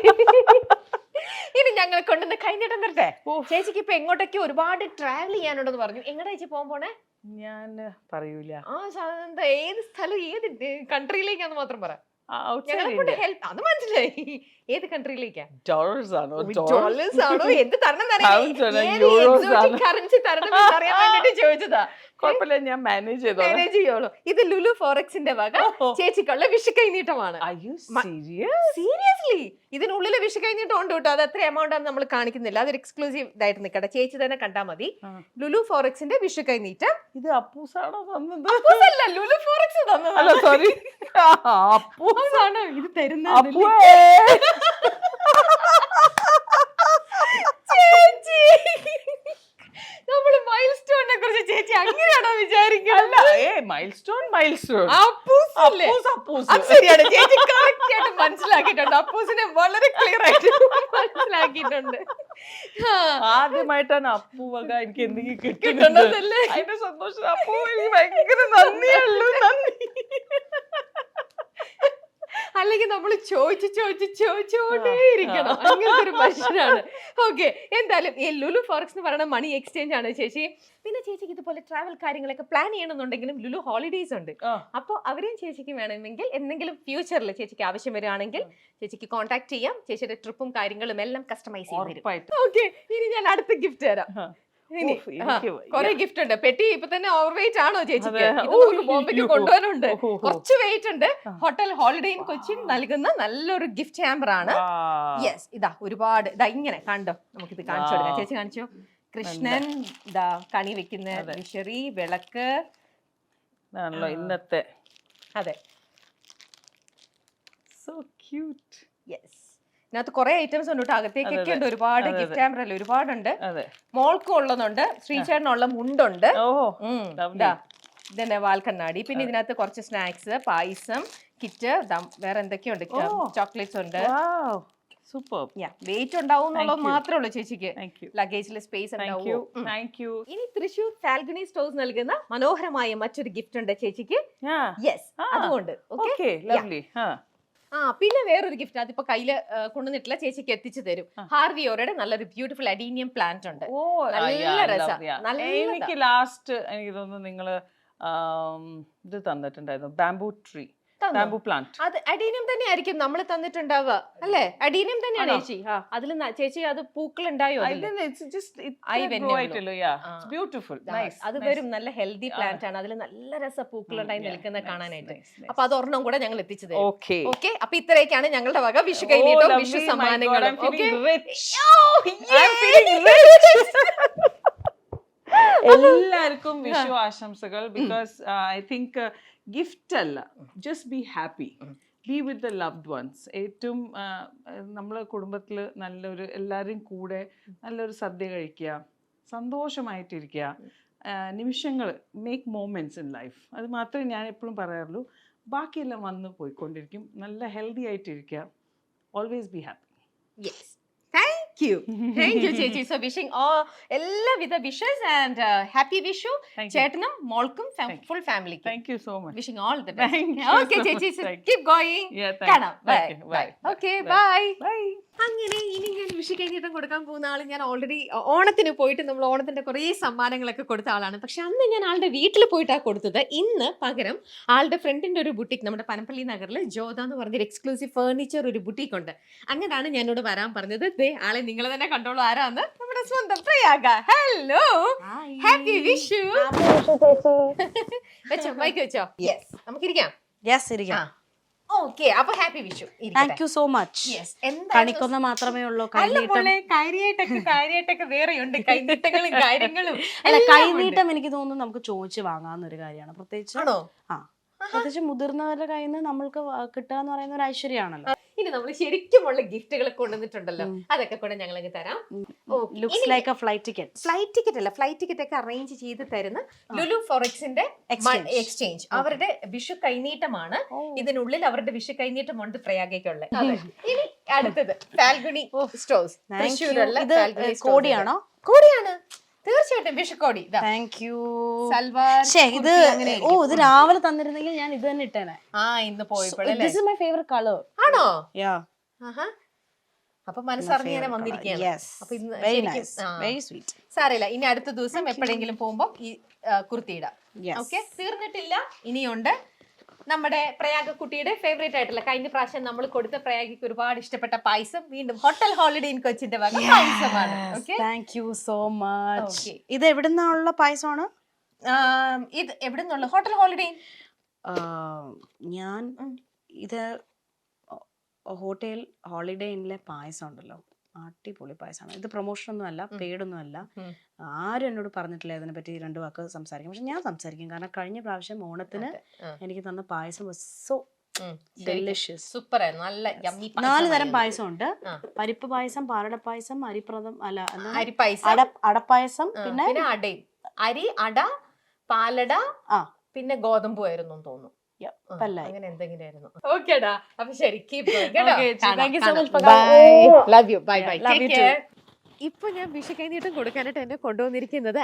ഇനി ഞങ്ങൾ കൊണ്ടുവന്ന് കൈനീട്ടം തരട്ടെ. ചേച്ചിക്ക് ഇപ്പൊ എങ്ങോട്ടൊക്കെ ഒരുപാട് ട്രാവൽ ചെയ്യാനുണ്ടെന്ന് പറഞ്ഞു. എങ്ങോട്ടാ ചേച്ചി പോകാൻ പോണേ? ഞാൻ പറയൂല. ഏത് സ്ഥലം, ഏത് കൺട്രിയിലേക്കാന്ന് മാത്രം പറ. Outside ഞങ്ങളെ ഹെൽപ്പ്. അത് മനസ്സിലായി. ഏത് കൺട്രിയിലേക്കാ? ഡോളേഴ്സ് ആണോ? ഡോളേഴ്സ് ആണോ? എന്ത് തരണം Pounds ആണോ? കറൻസി തരണം അറിയാൻ വേണ്ടിട്ട് ചോദിച്ചതാ. കുഴപ്പമില്ല, ഞാൻ മാനേജ് മാനേജ് ചെയ്യോളൂ. ഇത് ലുലു ഫോറെക്സിന്റെ വക ചേച്ചിക്കുള്ള വിഷുക്കൈ നീട്ടമാണ്. സീരിയസ്ലി ഇതിനുള്ളിലെ വിഷുക്കൈ നീട്ടം ഉണ്ട് കേട്ടോ. അത് എത്ര എമൗണ്ട് ആണ് നമ്മൾ കാണിക്കുന്നില്ല, അതൊരു എക്സ്ക്ലൂസീവ് ഇതായിട്ട് നിൽക്കട്ടെ. ചേച്ചി തന്നെ കണ്ടാൽ മതി. ലുലു ഫോറെക്സിന്റെ വിഷുക്കൈ നീട്ടം. ഇത് അപ്പൂസാണോ തന്നത്? അപ്പൂസല്ല, ലുലു ഫോറെക്സ് തന്നത്. അല്ല സോറി, അപ്പൂസാണോ ഇത് തരുന്നത്? ചേച്ചി നമ്മള് മൈൽ സ്റ്റോണിനെ കുറിച്ച് ചേച്ചി അങ്ങനെയാണോ വിചാരിക്കുന്നത്? ശരിയാണ്, ചേച്ചി കറക്റ്റ് ആയിട്ട് മനസ്സിലാക്കിയിട്ടുണ്ട്. അപ്പൂസിനെ വളരെ ക്ലിയർ ആയിട്ട് മനസ്സിലാക്കിയിട്ടുണ്ട്. ആദ്യമായിട്ടാണ് അപ്പു വക എനിക്ക് എന്തെങ്കിലും കിട്ടുന്നതല്ലേ? അതിന്റെ സന്തോഷം. അപ്പു എനിക്ക് ഭയങ്കര നന്ദിയുള്ളൂ. നന്ദി. അല്ലെങ്കിൽ നമ്മൾ ചോദിച്ചോണ്ടേ ഇരിക്കണം. അങ്ങനത്തെ ഒരു മനുഷ്യനാണ്. ഓക്കെ, എന്തായാലും ഈ ലുലു ഫോറെക്സ് എന്ന് പറയുന്ന മണി എക്സ്ചേഞ്ച് ആണ് ചേച്ചി. പിന്നെ ചേച്ചിക്ക് ഇതുപോലെ ട്രാവൽ കാര്യങ്ങളൊക്കെ പ്ലാൻ ചെയ്യണമെന്നുണ്ടെങ്കിലും ലുലു ഹോളിഡേയ്സ് ഉണ്ട്. അപ്പോൾ അവരെയും ചേച്ചിക്ക് വേണമെങ്കിൽ എന്തെങ്കിലും ഫ്യൂച്ചറിൽ ചേച്ചിക്ക് ആവശ്യം വരികയാണെങ്കിൽ ചേച്ചിക്ക് കോൺടാക്ട് ചെയ്യാം. ചേച്ചിയുടെ ട്രിപ്പും കാര്യങ്ങളും എല്ലാം കസ്റ്റമൈസ് ചെയ്ത് തരും. ഓക്കെ, ഇനി ഞാൻ അടുത്ത ഗിഫ്റ്റ് തരാം. കൊറേ ഗിഫ്റ്റ് ഉണ്ട്. പെട്ടി ഇപ്പൊ തന്നെ ഓവർ വെയിറ്റ് ആണോ ചേച്ചിക്ക്? ബോംബെക്ക് കൊണ്ടുപോകാനുണ്ട്. കുറച്ച് വെയിറ്റ് ഉണ്ട്. ഹോട്ടൽ ഹോളിഡേ ഇൻ കൊച്ചിൻ നൽകുന്ന നല്ലൊരു ഗിഫ്റ്റ് ഹാമ്പർ ആണ്. യെസ്, ഇതാ ഒരുപാട് ഇതാ ഇങ്ങനെ കണ്ടോ, നമുക്കിത് കാണിച്ചു കൊടുക്കാം. ചേച്ചി കാണിച്ചോ. കൃഷ്ണൻ ഇതാ കണി വെക്കുന്ന വിഷറി, വിളക്ക് ഇന്നത്തെ. അതെ, സോ ക്യൂട്ട്. യെസ്, ഇതിനകത്ത് കുറെ ഐറ്റംസ് ഉണ്ട് കേട്ടോ. അകത്തേക്കൊക്കെ ഉണ്ട് ഒരുപാട് ഗിഫ്റ്റ് ഹാമ്പർ അല്ലേ, ഒരുപാടുണ്ട്. മോൾക്കും ഉള്ളതുണ്ട്, ശ്രീചേട്ടനുള്ള മുണ്ടുണ്ട്. ഇതന്നെ വാൽക്കണ്ണാടി. പിന്നെ ഇതിനകത്ത് കുറച്ച് സ്നാക്സ്, പായസം, കിറ്റ്, വേറെ എന്തൊക്കെയുണ്ട്, ചോക്ലേറ്റ്സ് ഉണ്ട്. സൂപ്പർ. വെയിറ്റ് ഉണ്ടാവും എന്നുള്ളത് മാത്രമേ ഉള്ളൂ ചേച്ചിക്ക്. ലഗേജിൽ സ്പേസ് ഉണ്ടാവും. ഇനി തൃശൂർ ഫാൽക്കണി സ്റ്റോഴ്സ് നൽകുന്ന മനോഹരമായ മറ്റൊരു ഗിഫ്റ്റ് ഉണ്ട് ചേച്ചിക്ക്. യെസ്, അതുകൊണ്ട് പിന്നെ വേറൊരു ഗിഫ്റ്റ് അതിപ്പോ കയ്യില് കൊണ്ടുവന്നിട്ടില്ല, ചേച്ചിക്ക് എത്തിച്ചു തരും. ഹാർവിയോറയുടെ നല്ലൊരു ബ്യൂട്ടിഫുൾ അഡീനിയം പ്ലാന്റ് ഉണ്ട്. ഓ നല്ല രസാ. എനിക്ക് ലാസ്റ്റ് എനിക്ക് തോന്നുന്നു നിങ്ങള് ഇത് തന്നിട്ടുണ്ടായിരുന്നു, ബാംബൂ ട്രീ, ബാംബൂ പ്ലാന്റ്. അത് അഡീനിയം തന്നെ ആയിരിക്കും നമ്മൾ തന്നിട്ടുണ്ടാവുക അല്ലേ? അഡീനിയം തന്നെയാണ് ചേച്ചി. അതിൽ ചേച്ചി അത് പൂക്കൾ ഉണ്ടായോ? അത് വരും, നല്ല ഹെൽത്തി പ്ലാന്റ് ആണ്. അതിൽ നല്ല രസ പൂക്കൾ ഉണ്ടായി നിൽക്കുന്ന കാണാനായിട്ട്. അപ്പൊ അത് ഒരെണ്ണം കൂടെ ഞങ്ങൾ എത്തിച്ചു തരും. ഓക്കെ, അപ്പൊ ഇത്രയൊക്കെയാണ് ഞങ്ങളുടെ വക വിഷു കൈനീട്ടം, വിഷു സമ്മാനങ്ങളും. എല്ലാവർക്കും വിഷു ആശംസകൾ. ബിക്കോസ് ഐ തിങ്ക് ഗിഫ്റ്റ് അല്ല, just be happy, B with the loved once. ഏറ്റവും നമ്മളെ കുടുംബത്തിൽ നല്ലൊരു എല്ലാവരും കൂടെ നല്ലൊരു സദ്യ കഴിക്കുക, സന്തോഷമായിട്ടിരിക്കുക, നിമിഷങ്ങൾ, മേക്ക് മൊമെന്റ്സ് ഇൻ ലൈഫ്. അത് മാത്രമേ ഞാൻ എപ്പോഴും പറയാറുള്ളൂ. ബാക്കിയെല്ലാം വന്ന് പോയിക്കൊണ്ടിരിക്കും. നല്ല ഹെൽത്തി ആയിട്ടിരിക്കുക, always be happy. Thank you ചേച്ചി. So wishing all എല്ലാവിധ wishes and happy Vishu ചേട്ടനും മോൾക്കും full family. Thank you so much. Wishing all the best. Thank you. Okay ചേച്ചി, keep going. Yeah, thank കാണാം. you. Bye. Okay, bye. Okay, Bye. bye. Bye. അങ്ങനെ ഇനി ഞാൻ വിഷു കൈനീട്ടം കൊടുക്കാൻ പോകുന്ന ആള്, ഞാൻ ഓൾറെഡി ഓണത്തിന് പോയിട്ട് നമ്മൾ ഓണത്തിന്റെ കുറേ സമ്മാനങ്ങളൊക്കെ കൊടുത്ത ആളാണ്. പക്ഷെ അന്ന് ഞാൻ ആളുടെ വീട്ടിൽ പോയിട്ടാണ് കൊടുത്തത്. ഇന്ന് പകരം ആളുടെ ഫ്രണ്ടിന്റെ ഒരു ബുട്ടീക്ക് നമ്മുടെ പനപ്പള്ളി നഗറിൽ ജോത എന്ന് പറഞ്ഞൊരു എക്സ്ക്ലൂസീവ് ഫേർണിച്ചർ ഒരു ബുട്ടീക്ക് ഉണ്ട്. അങ്ങനെയാണ് ഞാനോട് വരാൻ പറഞ്ഞത്. ദേ ആളെ നിങ്ങൾ തന്നെ കണ്ടോളൂ, ആരാന്ന്? നമ്മുടെ സ്വന്തം പ്രയാഗ. Hello, happy Vishu. വെച്ചോ, മൈക്ക് വെച്ചോ. യെസ്, നമുക്കിരിക്കാം. യെസ്, ഇരിക്കാം. ഓക്കെ, അപ്പൊ happy Vishu. Thank you so much. കണിക്കൊന്ന മാത്രമേ ഉള്ളൂ, കാര്യമായിട്ടൊക്കെ വേറെയുണ്ട്, കൈനീട്ടങ്ങളും കാര്യങ്ങളും. അല്ല, കൈനീട്ടം എനിക്ക് തോന്നുന്നു നമുക്ക് ചോദിച്ചു വാങ്ങാവുന്ന ഒരു കാര്യമാണ്. പ്രത്യേകിച്ച് പ്രത്യേകിച്ച് മുതിർന്നവരുടെ കയ്യിൽ നിന്ന് നമ്മൾക്ക് കിട്ടുക എന്ന് പറയുന്ന ഒരു ഐശ്വര്യമാണല്ലോ. ഇനി നമ്മൾ ശരിക്കുമുള്ള ഗിഫ്റ്റുകൾ കൊണ്ടുവന്നിട്ടുണ്ടല്ലോ, അതൊക്കെ കൂടെ ഞങ്ങൾക്ക് തരാം. Looks like A flight ticket. Flight ticket അല്ല, ഫ്ലൈറ്റ് ടിക്കറ്റ് ഒക്കെ അറേഞ്ച് ചെയ്ത് തരുന്ന ലുലു ഫോറക്സിന്റെ എക്സ്ചേഞ്ച്. അവരുടെ വിഷു കൈനീട്ടമാണ്. ഇതിനുള്ളിൽ അവരുടെ വിഷു കൈനീട്ടമുണ്ട് പ്രയാഗയ്ക്കുള്ള. ഇനി അടുത്തത് ഫാൽഗുണി സ്റ്റോഴ്സ്, തൃശ്ശൂരുള്ള ഫാൽഗുണി. കോടിയാണോ? കോടിയാണ് തീർച്ചയായിട്ടും, വിഷുക്കോടി. Thank you. സൽവാർ. ഇത് ഇത് രാവിലെ തന്നിരുന്നെങ്കിൽ ഞാൻ ഇത് തന്നെ ഇട്ടേനെ. ഇന്ന് പോയപ്പോഴേ. This is my favourite colour. ആണോ? യാ. അപ്പൊ മനസ്സറിഞ്ഞ് ഞാൻ വന്നിരിക്കുകയാണ്. അപ്പൊ ഇന്ന് വെരി സ്വീറ്റ്. സാരമില്ല, ഇനി അടുത്ത ദിവസം എപ്പോഴെങ്കിലും പോകുമ്പോ ഈ കുർത്തിയിടാം. ഓക്കെ, തീർന്നിട്ടില്ല, ഇനിയുണ്ട്. നമ്മുടെ പ്രയാഗക്കുട്ടിയുടെ ഫേവറേറ്റ് ആയിട്ടുള്ള കഴിഞ്ഞ പ്രാവശ്യം നമ്മൾ കൊടുത്ത പ്രയാഗയ്ക്ക് ഒരുപാട് ഇഷ്ടപ്പെട്ട പായസം വീണ്ടും ഹോട്ടൽ ഹോളിഡേ ഇൻ കൊച്ചിന്റെ പായസമാണ്. Thank you so much. ഇത് എവിടുന്നുള്ള പായസമാണ്? ഇത് എവിടുന്നുള്ള? Hotel holiday. ഞാൻ ഇത് ഹോട്ടൽ ഹോളിഡേ ഇന്നിലെ പായസം ഉണ്ടല്ലോ, അടിപൊളി പായസമാണ്. ഇത് പ്രൊമോഷൻ ഒന്നും അല്ല, പെയ്ഡൊന്നും അല്ല. ആരും എന്നോട് പറഞ്ഞിട്ടില്ല ഇതിനെ പറ്റി രണ്ട് വാക്ക് സംസാരിക്കും. പക്ഷെ ഞാൻ സംസാരിക്കും, കാരണം കഴിഞ്ഞ പ്രാവശ്യം ഓണത്തിന് എനിക്ക് തന്ന പായസം സോ ഡെലിഷ്യസ്, സൂപ്പർ, നല്ല യമ്മി. 4 തരം പായസം ഉണ്ട്. പരിപ്പ് പായസം, പാലട പായസം, അരിപ്രദം അല്ല അടപ്പായസം, പിന്നെ അടയും. അരി, അട, പാലട, പിന്നെ ഗോതമ്പ് ആയിരുന്നു തോന്നുന്നു. അങ്ങനെ എന്തെങ്കിലും ആയിരുന്നു. ഓക്കേടാ, അപ്പൊ ശരി, ഇപ്പൊ ഞാൻ വിഷു കൈനീട്ടം കൊടുക്കാനായിട്ട് എന്നെ കൊണ്ടുവന്നിരിക്കുന്നത്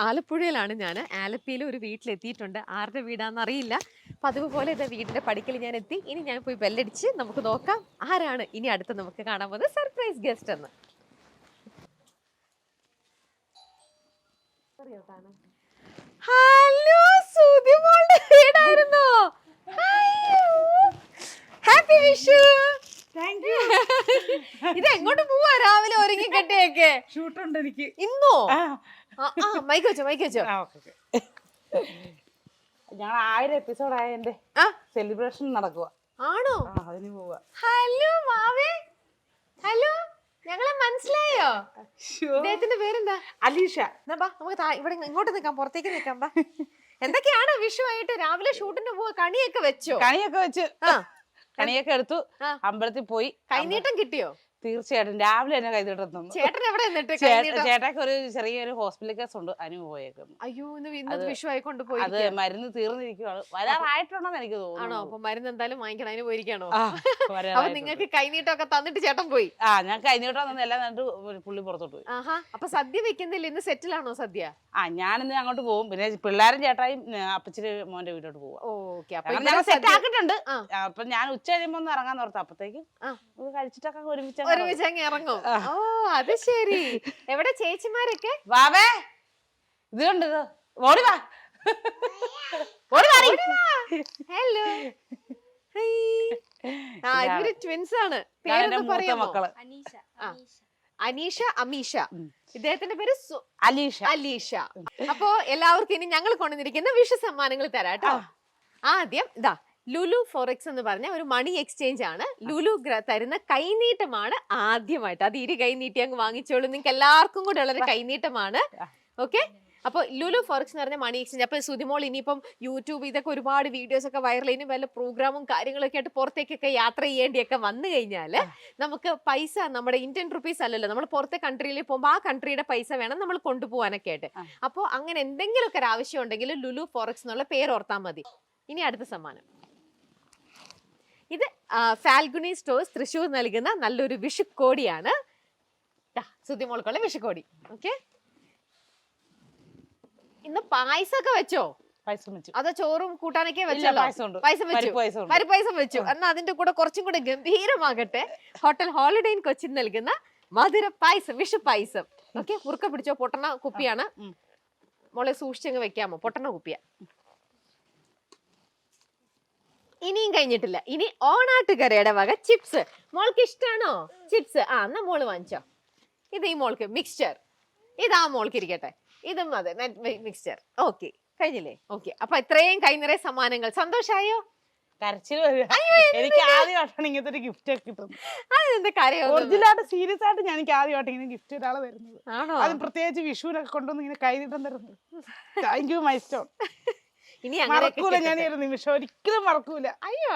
ആലപ്പുഴയിലാണ്. ഞാൻ ആലപ്പിയിൽ ഒരു വീട്ടിലെത്തിയിട്ടുണ്ട്. ആരുടെ വീടാന്ന് അറിയില്ല. പതിവ് പോലെ ഇത് വീടിന്റെ പടിക്കൽ ഞാൻ എത്തി. ഇനി ഞാൻ പോയി ബെല്ലടിച്ച് നമുക്ക് നോക്കാം ആരാണ് ഇനി അടുത്ത് നമുക്ക് കാണാൻ പോകുന്നത് സർപ്രൈസ് ഗസ്റ്റ് എന്ന്. ഹലോ, സുധിമോളുടെ വീടായിരുന്നോ? ഹാപ്പി വിഷു. ഇത് എങ്ങോട്ട് പോവാ രാവിലെ ഒരുങ്ങി കെട്ടിയൊക്കെ? ഷൂട്ടുണ്ട് എനിക്ക് ഇന്നോ? മൈക്ക് വെച്ചോ, മൈക്ക് വെച്ചോ. ഞാൻ 1000 എപ്പിസോഡായ എന്റെ സെലിബ്രേഷൻ നടക്കുക. ആണോ? അതിന് പോവാ. ഹലോ മാവേ. ഹലോ, ഞങ്ങളെ മനസ്സിലായോ? അദ്ദേഹത്തിന്റെ പേരെന്താ? അലീഷ. നമുക്ക് ഇവിടെ ഇങ്ങോട്ട് നിൽക്കാം, പുറത്തേക്ക് നിൽക്കാം. എന്തൊക്കെയാണ് വിഷു ആയിട്ട് രാവിലെ ഷൂട്ടിന് പോവാ? കണിയൊക്കെ വെച്ചോ? കണിയൊക്കെ വെച്ച് കണിയൊക്കെ എടുത്തു, അമ്പലത്തിൽ പോയി. കൈനീട്ടം കിട്ടിയോ? തീർച്ചയായിട്ടും രാവിലെ തന്നെ കൈതീട്ടം ചേട്ടൻ എവിടെ എന്നിട്ട് കൈനീട്ടം? ചേട്ടാക്ക് ഒരു ചെറിയൊരു ഹോസ്പിറ്റൽ കേസ് ഉണ്ട്, അതിന് പോയേക്കും. അയ്യോ, ഇന്ന് അത് വിഷു ആയിക്കൊണ്ട് പോയി. അത് മരുന്ന് തീർന്നിരിക്കുവാണ്, വരാറായിട്ടുണ്ടെന്ന് എനിക്ക് ആണോ? തോന്നുന്നു. അപ്പൊ മരുന്ന് എന്തായാലും വാങ്ങിക്കണം, അതിന് പോയിരിക്കാണോ? ആ, അപ്പൊ വരാറായിട്ടുണ്ട്. നിങ്ങൾക്ക് കൈനീട്ടമൊക്കെ തന്നിട്ട് ചേട്ടൻ പോയി. ആ, ഞാൻ കൈനീട്ടം എല്ലാം കണ്ടിട്ട് പുള്ളി പുറത്തോട്ട് പോയി. ആഹാ, അപ്പൊ സദ്യ വെക്കുന്നില്ല, ഇന്ന് സെറ്റിലാണോ സദ്യ? ആ, ഞാനിന്ന് അങ്ങോട്ട് പോകും. പിന്നെ പിള്ളേരും ചേട്ടായും അപ്പച്ചിരി മോന്റെ വീട്ടിലോട്ട് പോവാം. ഓക്കെ, അപ്പൊ ഞങ്ങൾ ഇന്നലെ സെറ്റ് സദ്യ ആക്കിയിട്ടുണ്ട്. ആ. അപ്പൊ ഞാൻ ഉച്ച കഴിയുമ്പോ ഒന്ന് ഇറങ്ങാൻ ഓർത്ത്, അപ്പത്തേക്കും ആ. ഇത് കഴിച്ചിട്ടൊക്കെ ഒരുമിച്ച് ഒരുമിച്ച് അങ്ങ് ഇറങ്ങും. ഓ, അത് ശരി. എവിടെ ചേച്ചിമാരൊക്കെ? വാവേ, ഇത് കണ്ടത് ഓടി വാ. ഹലോ. ആ, ഇവര് ട്വിൻസ് ആണ്. എന്റെ പേരൊന്ന് മൂത്ത പറയാമോ? മക്കള് അനീഷ ആ. അനീഷ അനീഷ, അമീഷ. ഇദ്ദേഹത്തിന്റെ പേര് അലീഷ. അലീഷ. അപ്പോ എല്ലാവർക്കും ഇനി ഞങ്ങൾ കൊണ്ടുവന്നിരിക്കുന്ന വിഷു സമ്മാനങ്ങൾ തരാട്ടോ. ആദ്യം ഇതാ ലുലു ഫോറക്സ് എന്ന് പറഞ്ഞ ഒരു മണി എക്സ്ചേഞ്ച് ആണ്. ലുലു തരുന്ന കൈനീട്ടമാണ് ആദ്യമായിട്ട്. അത് ഇരു കൈനീട്ടി അങ്ങ് വാങ്ങിച്ചോളൂ, നിങ്ങൾക്ക് എല്ലാവർക്കും കൂടെ ഉള്ളൊരു കൈനീട്ടമാണ്. ഓക്കെ, അപ്പൊ ലുലു ഫോറക്സ് എന്ന് പറഞ്ഞ മണി എക്സ്ചേഞ്ച്. അപ്പൊ സുധിമോൾ ഇനിയിപ്പം യൂട്യൂബ് ഇതൊക്കെ ഒരുപാട് വീഡിയോസ് ഒക്കെ വൈറൽ, ഇനി വല്ല പ്രോഗ്രാമും കാര്യങ്ങളൊക്കെ ആയിട്ട് പുറത്തേക്കൊക്കെ യാത്ര ചെയ്യേണ്ടിയൊക്കെ വന്നു കഴിഞ്ഞാല് നമുക്ക് പൈസ നമ്മുടെ ഇന്ത്യൻ റുപ്പീസ് അല്ലല്ലോ, നമ്മൾ പുറത്തെ കൺട്രിയിൽ പോകുമ്പോൾ ആ കൺട്രിയുടെ പൈസ വേണം നമ്മൾ കൊണ്ടുപോകാനൊക്കെ ആയിട്ട്. അപ്പോൾ അങ്ങനെ എന്തെങ്കിലുമൊക്കെ ഒരു ആവശ്യം ഉണ്ടെങ്കിൽ ലുലു ഫോറക്സ് എന്നുള്ള പേര് ഓർത്താൽ മതി. ഇനി അടുത്ത സമ്മാനം, ഇത് ഫാൽഗുനി സ്റ്റോഴ്സ് തൃശ്ശൂർ നൽകുന്ന നല്ലൊരു വിഷുക്കോടിയാണ്. സുധിമോൾക്കുള്ള വിഷുക്കോടി. ഓക്കെ, ഇന്ന് പായസമൊക്കെ വെച്ചോ? പായസം വെച്ചു. അതോ ചോറും കൂട്ടാനൊക്കെ ഇല്ല, വെച്ചല്ലോ? പായസമുണ്ട്. പായസം വെച്ചു, പരിപ്പ് ഉണ്ട്. പരിപ്പായസം വെച്ചു. എന്നാ അതിന്റെ കൂടെ കുറച്ചും കൂടെ ഗംഭീരമാകട്ടെ ഹോട്ടൽ ഹോളിഡേ ഇൻ കൊച്ചിൻ നൽകുന്ന മധുര പായസം, വിഷു പായസം. ഓക്കെ, മുറുക്ക പിടിച്ചോ, പൊട്ടണ കുപ്പിയാണ്. മോളെ സൂക്ഷിച്ചങ്ങ് വെക്കാമോ? പൊട്ടണ കുപ്പിയാ. ഇനിയും കഴിഞ്ഞിട്ടില്ല. ഇനി ഓണാട്ടുകരയുടെ വക ചിപ്സ്. മോൾക്ക് ഇഷ്ടാണോ ചിപ്സ്? ആ, എന്നാ മോള് വാങ്ങിച്ചോ. ഇത് ഈ മോൾക്ക് മിക്സ്ചർ, ഇതാ മോൾക്ക് ഇരിക്കട്ടെ. ഇതും അതെ, മിക്സ്ചർ. ഓക്കെ, കഴിഞ്ഞില്ലേ? ഓക്കെ, അപ്പൊ ഇത്രയും കൈ നിറയെ സമ്മാനങ്ങൾ. സന്തോഷായോ? കരച്ചിൽ വരിക. എനിക്ക് ആദ്യമായിട്ടാണ് ഇങ്ങനത്തെ ഒരു ഗിഫ്റ്റ് ഒക്കെ കിട്ടുന്നത്. അതെന്താ കാര്യം? ഒറിജിനലായിട്ട് സീരിയസ് ആയിട്ട് ഞാൻ എനിക്ക് ആദ്യമായിട്ട് ഇങ്ങനെ ഗിഫ്റ്റ് ഒരാള് തരുന്നത്. ആണോ? അത് പ്രത്യേകിച്ച് വിഷുവിനൊക്കെ കൊണ്ടുവന്ന് ഇങ്ങനെ കൈനീട്ടം തരുന്നത്. Thank you my stone. ഇനി മറക്കൂല ഞാൻ ഈ ഒരു നിമിഷം, ഒരിക്കലും മറക്കൂല. അയ്യോ,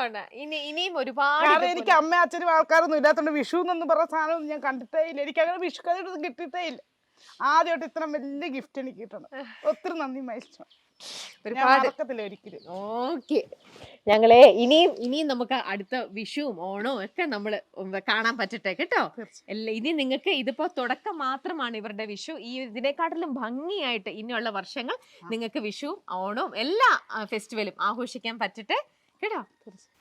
ഇനിയും ഒരുപാട്. കാരണം എനിക്ക് അമ്മ അച്ഛനും ആൾക്കാരൊന്നും ഇല്ലാത്തോണ്ട് വിഷു എന്നൊന്നും പറഞ്ഞ സാധനം ഞാൻ കണ്ടിട്ടേ ഇല്ല. എനിക്ക് അങ്ങനെ വിഷു കഥയൊന്നും കിട്ടിയിട്ടേ ഇല്ല. ആദ്യമായിട്ട് ഇത്ര വലിയ ഗിഫ്റ്റ് എനിക്ക് കിട്ടണം. ഒത്തിരി നന്ദി മൈസ്റ്റോൺ. ഒരുപാട് ഒരിക്കലും. ഓക്കെ, ഞങ്ങളെ ഇനിയും നമുക്ക് അടുത്ത വിഷുവും ഓണവും ഒക്കെ നമ്മൾ കാണാൻ പറ്റട്ടെ കേട്ടോ. ഇനി നിങ്ങൾക്ക് ഇതിപ്പോ തുടക്കം മാത്രമാണ് ഇവരുടെ വിഷു. ഈ ഇതിനെക്കാട്ടിലും ഭംഗിയായിട്ട് ഇനിയുള്ള വർഷങ്ങൾ നിങ്ങൾക്ക് വിഷുവും ഓണവും എല്ലാ ഫെസ്റ്റിവലും ആഘോഷിക്കാൻ പറ്റട്ടെ കേട്ടോ.